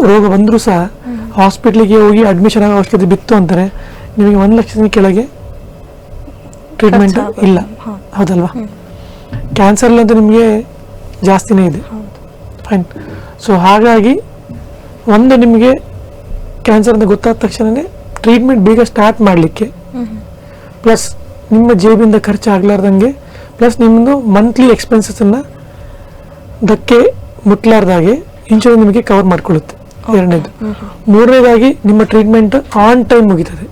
ರೋಗ ಬಂದರೂ ಸಹ ಹಾಸ್ಪಿಟ್ಲಿಗೆ ಹೋಗಿ ಅಡ್ಮಿಷನ್ ಆಗೋ ಅವಶ್ಯಕತೆ ಬಿತ್ತು ಅಂತಾರೆ, ನಿಮಗೆ 1 ಲಕ್ಷದ ಕೆಳಗೆ ಟ್ರೀಟ್ಮೆಂಟ್ ಇಲ್ಲ, ಹೌದಲ್ವಾ? ಕ್ಯಾನ್ಸರ್ಲಂತೂ ನಿಮಗೆ ಜಾಸ್ತಿನೇ ಇದೆ. ಫೈನ್. ಸೊ ಹಾಗಾಗಿ ಒಂದು ನಿಮಗೆ ಕ್ಯಾನ್ಸರ್ ಅಂತ ಗೊತ್ತಾದ ತಕ್ಷಣವೇ ಟ್ರೀಟ್ಮೆಂಟ್ ಬೇಗ ಸ್ಟಾರ್ಟ್ ಮಾಡಲಿಕ್ಕೆ, ಪ್ಲಸ್ ನಿಮ್ಮ ಜೇಬಿಂದ ಖರ್ಚು ಆಗ್ಲಾರ್ದಂಗೆ, ಪ್ಲಸ್ ನಿಮ್ಮದು ಮಂತ್ಲಿ ಎಕ್ಸ್ಪೆನ್ಸಸ್ಸನ್ನು ಧಕ್ಕೆ ಮುಟ್ಲಾರ್ದಾಗೆ ಇನ್ಶೂರೆನ್ಸ್ ನಿಮಗೆ ಕವರ್ ಮಾಡ್ಕೊಳ್ಳುತ್ತೆ. 2ನೇದು. 3ನೇದಾಗಿ ನಿಮ್ಮ ಟ್ರೀಟ್ಮೆಂಟ್ ಆನ್ ಟೈಮ್ ಮುಗಿತದೆ,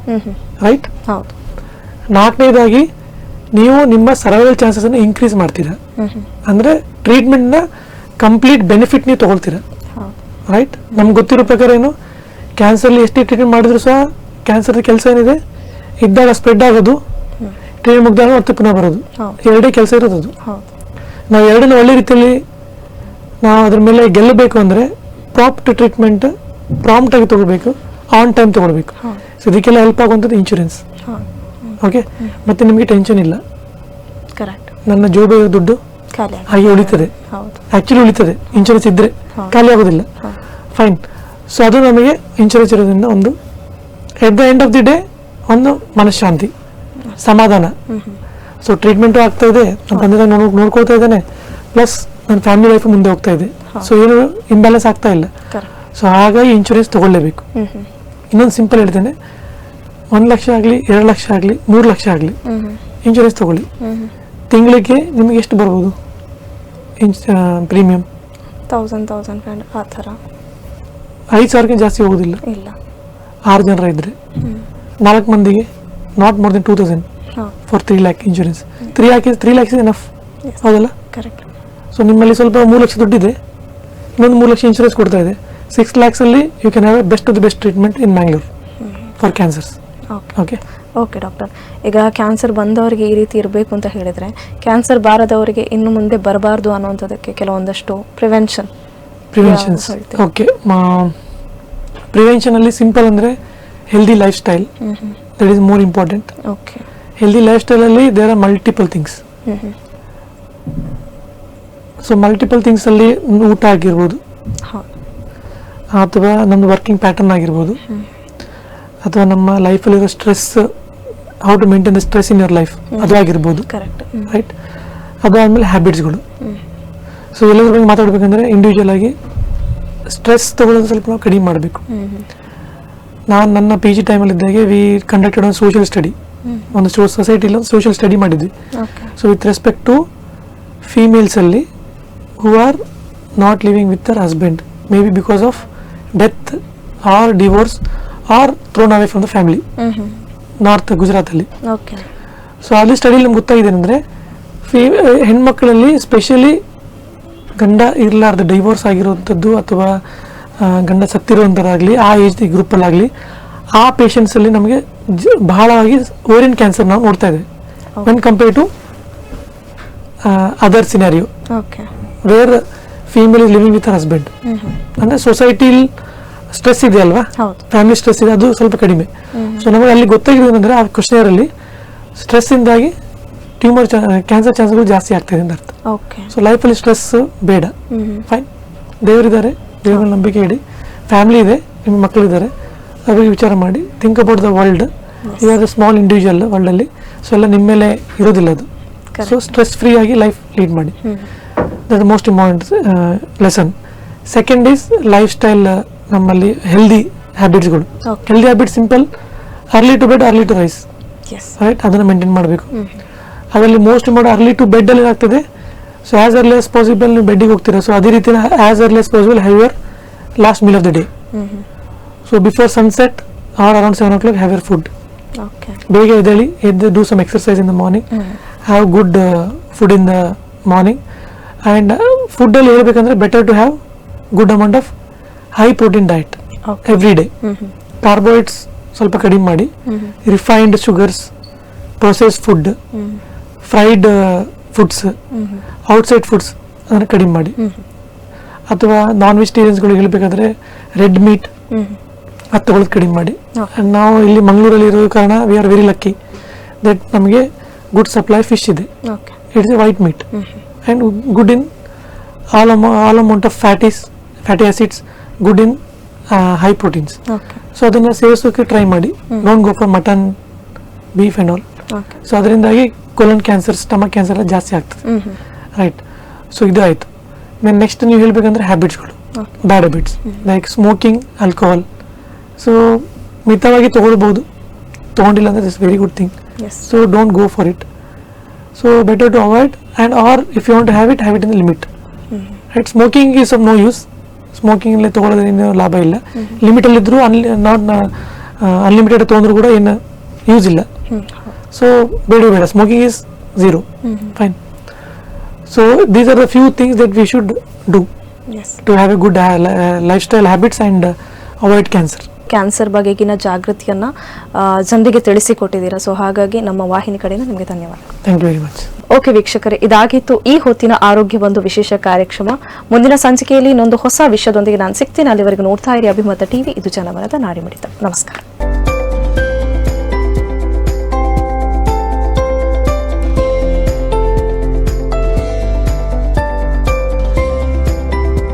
ರೈಟ್? 4ನೇದಾಗಿ ನೀವು ನಿಮ್ಮ ಸರ್ವೈವಲ್ ಚಾನ್ಸಸ್ಸನ್ನು ಇನ್ಕ್ರೀಸ್ ಮಾಡ್ತೀರಾ. ಅಂದರೆ ಟ್ರೀಟ್ಮೆಂಟ್ನ ಕಂಪ್ಲೀಟ್ ಬೆನಿಫಿಟ್ ನೀವು ತೊಗೊಳ್ತೀರಾ, ರೈಟ್? ನಮ್ಗೆ ಗೊತ್ತಿರೋ ಪ್ರಕಾರ ಏನು, ಕ್ಯಾನ್ಸರ್ಲಿ ಎಷ್ಟೇ ಟ್ರೀಟ್ಮೆಂಟ್ ಮಾಡಿದ್ರು ಸಹ ಕ್ಯಾನ್ಸರ್ದ ಕೆಲಸ ಏನಿದೆ, ಇದ್ದಾಗ ಸ್ಪ್ರೆಡ್ ಆಗೋದು, ಟ್ರೀಟ್ಮೆಂಟ್ ಮುಗ್ದಾಗ ಮತ್ತೆ ಪುನಃ ಬರೋದು, 2 ಕೆಲಸ ಇರೋದು. ನಾವು 2ನ್ನ ಒಳ್ಳೆ ರೀತಿಯಲ್ಲಿ ನಾವು ಅದ್ರ ಮೇಲೆ ಗೆಲ್ಲಬೇಕು ಅಂದರೆ ಪ್ರಾಪ್ಟ್ ಟ್ರೀಟ್ಮೆಂಟ್ ಪ್ರಾಂಪ್ಟಾಗಿ ತೊಗೊಳ್ಬೇಕು, ಆನ್ ಟೈಮ್ ತೊಗೊಳ್ಬೇಕು. ಸೊ ಇದಕ್ಕೆಲ್ಲ ಹೆಲ್ಪ್ ಆಗುವಂಥದ್ದು ಇನ್ಶೂರೆನ್ಸ್. ಓಕೆ, ಮತ್ತು ನಿಮಗೆ ಟೆನ್ಷನ್ ಇಲ್ಲ. ಕರೆಕ್ಟ್. ನನ್ನ ಜೋಬೆ ದುಡ್ಡು ಖಾಲಿ ಹಾಗೆ ಉಳಿತದೆ, ಆ್ಯಕ್ಚುಲಿ ಉಳಿತದೆ ಇನ್ಶೂರೆನ್ಸ್ ಇದ್ದರೆ, ಖಾಲಿ ಆಗೋದಿಲ್ಲ. ಫೈನ್. ಸೊ ಅದು ನಮಗೆ ಇನ್ಶೂರೆನ್ಸ್ ಇರೋದ್ರಿಂದ ಒಂದು at the end of the day ಒಂದು ಮನಃಶಾಂತಿ, ಸಮಾಧಾನ. ಸೊ ಟ್ರೀಟ್ಮೆಂಟು ಆಗ್ತಾ ಇದೆ, ನನ್ನ ತಂದೆ ತಾಯಿ ನೋಡ್ಕೊಳ್ತಾ ಇದ್ದಾನೆ, ಪ್ಲಸ್ ನನ್ನ ಫ್ಯಾಮಿಲಿ ಲೈಫ್ ಮುಂದೆ ಹೋಗ್ತಾ ಇದೆ. ಸೊ ಏನು ಇಂಬ್ಯಾಲೆನ್ಸ್ ಆಗ್ತಾ ಇಲ್ಲ. ಸೊ ಹಾಗಾಗಿ ಇನ್ಶೂರೆನ್ಸ್ ತೊಗೊಳ್ಳೇಬೇಕು. ಇನ್ನೊಂದು ಸಿಂಪಲ್ ಹೇಳ್ತೇನೆ, 1 ಲಕ್ಷ ಆಗಲಿ 2 ಲಕ್ಷ ಆಗಲಿ 3 ಲಕ್ಷ ಆಗಲಿ ಇನ್ಶೂರೆನ್ಸ್ ತೊಗೊಳ್ಳಿ. ತಿಂಗಳಿಗೆ ನಿಮಗೆ ಎಷ್ಟು ಬರ್ಬೋದು ಪ್ರೀಮಿಯಂ? 1000 ಆ ಥರ. 5,000ಕ್ಕೆ ಜಾಸ್ತಿ ಹೋಗೋದಿಲ್ಲ. ಇಲ್ಲ. 6 ಜನರ ಇದ್ದರೆ 4 ಮಂದಿಗೆ not more than 2,000 for 3 lac insurance. 3 lakhs enough, ಹೌದಲ್ಲ? ಕರೆಕ್ಟ್. ಸೊ ನಿಮ್ಮಲ್ಲಿ ಸ್ವಲ್ಪ 3 ಲಕ್ಷ ದುಡ್ಡಿದೆ, ಇನ್ನೊಂದು 3 ಲಕ್ಷ ಇನ್ಶೂರೆನ್ಸ್ ಕೊಡ್ತಾ ಇದೆ. 6 ಲ್ಯಾಕ್ಸಲ್ಲಿ you can have best of the best treatment in Mangalore for cancers. Okay okay doctor, ಈಗ ಕ್ಯಾನ್ಸರ್ ಬಂದವರಿಗೆ ಈ ರೀತಿ ಇರಬೇಕು ಅಂತ ಹೇಳಿದರೆ, ಕ್ಯಾನ್ಸರ್ ಬಾರದವರಿಗೆ ಇನ್ನು ಮುಂದೆ ಬರಬಾರ್ದು ಅನ್ನೋಂಥದ್ದಕ್ಕೆ ಕೆಲವೊಂದಷ್ಟು ಪ್ರಿವೆನ್ಷನ್ಸ್. ಓಕೆ, ಪ್ರಿವೆನ್ಷನಲ್ಲಿ ಸಿಂಪಲ್ ಅಂದರೆ healthy lifestyle, that is more important. Okay, healthy life ಸ್ಟೈಲಲ್ಲಿ there are multiple things. So multiple ಥಿಂಗ್ಸಲ್ಲಿ ಊಟ ಆಗಿರ್ಬೋದು, ಅಥವಾ ನಮ್ಮದು ವರ್ಕಿಂಗ್ ಪ್ಯಾಟರ್ನ್ ಆಗಿರ್ಬೋದು, ಅಥವಾ ನಮ್ಮ ಲೈಫಲ್ಲಿರೋ stress, how to maintain the stress in your life, ಅದು ಆಗಿರ್ಬೋದು. ಕರೆಕ್ಟ್. ರೈಟ್. ಅದಾದಮೇಲೆ ಹ್ಯಾಬಿಟ್ಸ್ಗಳು. ಸೊ ಎಲ್ಲದ್ರ ಬಗ್ಗೆ ಮಾತಾಡಬೇಕಂದ್ರೆ ಇಂಡಿವಿಜುವಲ್ ಆಗಿ ಸ್ಟ್ರೆಸ್ ತಗೊಳ್ಳೋದು ಸ್ವಲ್ಪ ನಾವು ಕಡಿಮೆ ಮಾಡಬೇಕು. ನಾನು ನನ್ನ ಪಿ ಜಿ ಟೈಮಲ್ಲಿದ್ದಾಗೆ ವಿ ಕಂಡಕ್ಟೆಡ್ ಒಂದು ಸೋಷಿಯಲ್ ಸ್ಟಡಿ, ಒಂದು ಸೊಸೈಟಿಲಿ ಒಂದು ಸೋಷಿಯಲ್ ಸ್ಟಡಿ ಮಾಡಿದ್ವಿ. ಸೊ ವಿತ್ ರೆಸ್ಪೆಕ್ಟ್ ಟು ಫೀಮೇಲ್ಸಲ್ಲಿ who are not living with their husband, maybe because of death or divorce or thrown away from the family, north ಗುಜರಾತಲ್ಲಿ. So ಅಲ್ಲಿ ಸ್ಟಡಿಲಿ ನಮ್ಗೆ ಗೊತ್ತಾಗಿದೆ ಅಂದರೆ ಹೆಣ್ಮಕ್ಳಲ್ಲಿ ಸ್ಪೆಷಲಿ ಗಂಡ ಇರಲಾರ್ದು ಡೈವೋರ್ಸ್ ಆಗಿರುವಂಥದ್ದು ಅಥವಾ ಗಂಡ ಸತ್ತಿರುವಂಥದ್ದಾಗಲಿ, ಆ ಏಜ್ ಗ್ರೂಪಲ್ಲಾಗಲಿ, ಆ ಪೇಷಂಟ್ಸಲ್ಲಿ ನಮಗೆ ಬಹಳವಾಗಿ ಓರಿಯನ್ ಕ್ಯಾನ್ಸರ್ ನಾವು ನೋಡ್ತಾ ಇದ್ದೇವೆ when compare to other scenario where female is living with husband. ಅಂದರೆ ಸೊಸೈಟಿಲಿ ಸ್ಟ್ರೆಸ್ ಇದೆ ಅಲ್ವಾ, ಫ್ಯಾಮಿಲಿ ಸ್ಟ್ರೆಸ್ ಇದೆ, ಅದು ಸ್ವಲ್ಪ ಕಡಿಮೆ. ಸೊ ನಮಗೆ ಅಲ್ಲಿ ಗೊತ್ತಾಗಿರೋದಂದ್ರೆ ಆ ಕ್ವಶನರಲ್ಲಿ ಸ್ಟ್ರೆಸ್ಸಿಂದಾಗಿ ಟ್ಯೂಮರ್ ಕ್ಯಾನ್ಸರ್ ಚಾನ್ಸ್ಗಳು ಜಾಸ್ತಿ ಆಗ್ತಾಯಿದೆ ಅಂತ ಅರ್ಥ. ಸೊ ಲೈಫಲ್ಲಿ ಸ್ಟ್ರೆಸ್ ಬೇಡ. ಫೈನ್, ದೇವರಿದ್ದಾರೆ, ದೇವರ ನಂಬಿಕೆ ಇಡಿ, ಫ್ಯಾಮಿಲಿ ಇದೆ, ನಿಮ್ಮ ಮಕ್ಕಳಿದ್ದಾರೆ, ಅದ್ರ ಬಗ್ಗೆ ವಿಚಾರ ಮಾಡಿ. Think about the world, you are the small individual ವರ್ಲ್ಡಲ್ಲಿ. ಸೊ ಎಲ್ಲ ನಿಮ್ಮ ಮೇಲೆ ಇರೋದಿಲ್ಲ ಅದು. ಸೊ ಸ್ಟ್ರೆಸ್ ಫ್ರೀ ಆಗಿ ಲೈಫ್ ಲೀಡ್ ಮಾಡಿ, that the most important lesson. Second is lifestyle. ನಮ್ಮಲ್ಲಿ ಹೆಲ್ದಿ ಹ್ಯಾಬಿಟ್ಸ್ಗಳು. Healthy habits simple, early to bed early to rise, right, ಅದನ್ನು ಮೇಂಟೈನ್ ಮಾಡಬೇಕು. ಅದರಲ್ಲಿ ಮೋಸ್ಟ್ ಇಂಪಾರ್ಟೆಂಟ್ ಅರ್ಲಿ ಟು ಬೆಡ್ಡಲ್ಲಿ ಏನಾಗ್ತದೆ, so as early as possible ನೀವು ಬೆಡ್ಡಿಗೆ ಹೋಗ್ತೀರಾ, ಸೊ ಅದೇ ರೀತಿ as early as possible have your last meal of the day. So before sunset or around 7 o'clock have your food. ಬೇಗ ಎದ್ದು do some exercise in the morning, have good food in the morning. And ಫುಡ್ಡಲ್ಲಿ ಹೇಳ್ಬೇಕಂದ್ರೆ better to have good amount of high protein diet every day. Carbohydrates ಸ್ವಲ್ಪ ಕಡಿಮೆ ಮಾಡಿ, refined sugars, process food, fried foods, outside foods ಅದನ್ನು ಕಡಿಮೆ ಮಾಡಿ. ಅಥವಾ ನಾನ್ ವೆಜಿಟೇರಿಯನ್ಸ್ಗಳು ಹೇಳಬೇಕಾದ್ರೆ ರೆಡ್ ಮೀಟ್ ಅದು ತಗೊಳ್ಳೋದು ಕಡಿಮೆ ಮಾಡಿ. ನಾವು ಇಲ್ಲಿ ಮಂಗಳೂರಲ್ಲಿ ಇರೋ ಕಾರಣ we are very lucky that ನಮಗೆ ಗುಡ್ ಸಪ್ಲೈ ಫಿಶ್ ಇದೆ. It's A white meet and good in all amount of fatty acids, good in high proteins. So ಅದನ್ನು ಸೇವಿಸೋಕೆ ಟ್ರೈ ಮಾಡಿ. Don't go for mutton, beef and all. So ಅದರಿಂದಾಗಿ colon cancer, stomach cancer ಎಲ್ಲ ಜಾಸ್ತಿ ಆಗ್ತದೆ. Right. So ಇದು ಆಯಿತು. Next ನೀವು ಹೇಳಬೇಕಂದ್ರೆ ಹ್ಯಾಬಿಟ್ಸ್ಗಳು, bad habits like smoking, alcohol. So ಮಿತವಾಗಿ ತೊಗೊಳ್ಬೋದು, ತೊಗೊಂಡಿಲ್ಲ ಅಂದರೆ it's very good thing. So don't go for it. So better to avoid, and or if you want to have it in the limit. Right. Smoking is of no use. ಸ್ಮೋಕಿಂಗಲ್ಲಿ ತೊಗೊಳೋದ್ರಿಂದ ಲಾಭ ಇಲ್ಲ. ಲಿಮಿಟಲ್ಲಿದ್ದರೂ unlimited ತೊಗೊಂಡ್ರು ಕೂಡ ಏನು use ಇಲ್ಲ. So ಬೇಡ, smoking is zero. Fine. So these are the few things that we should do to have a good life style habits and avoid cancer. Cancer ಬಗೆಗಿನ ಜಾಗೃತಿಯನ್ನ ಜನರಿಗೆ ತಿಳಿಸಿಕೊಟ್ಟಿದ್ದೀರಾ. ಸೊ ಹಾಗಾಗಿ ನಮ್ಮ ವಾಹಿನಿ ಕಡೆಯಿಂದ ನಿಮಗೆ ಧನ್ಯವಾದ. Thank you very much. Okay ವೀಕ್ಷಕರೇ, ಇದಾಗಿತ್ತು ಈ ಹೊತ್ತಿನ ಆರೋಗ್ಯ ಬಂಧು ವಿಶೇಷ ಕಾರ್ಯಕ್ರಮ. ಮುಂದಿನ ಸಂಚಿಕೆಯಲ್ಲಿ ಇನ್ನೊಂದು ಹೊಸ ವಿಷಯದೊಂದಿಗೆ ನಾನು ಸಿಗ್ತೀನಿ. ಅಲ್ಲಿವರೆಗೂ ನೋಡ್ತಾ ಇರಿ ಅಭಿಮತ ಟಿವಿ. ಇದು ಜನಮನದ ನಾಡಿಮಿಡಿತ. ನಮಸ್ಕಾರ.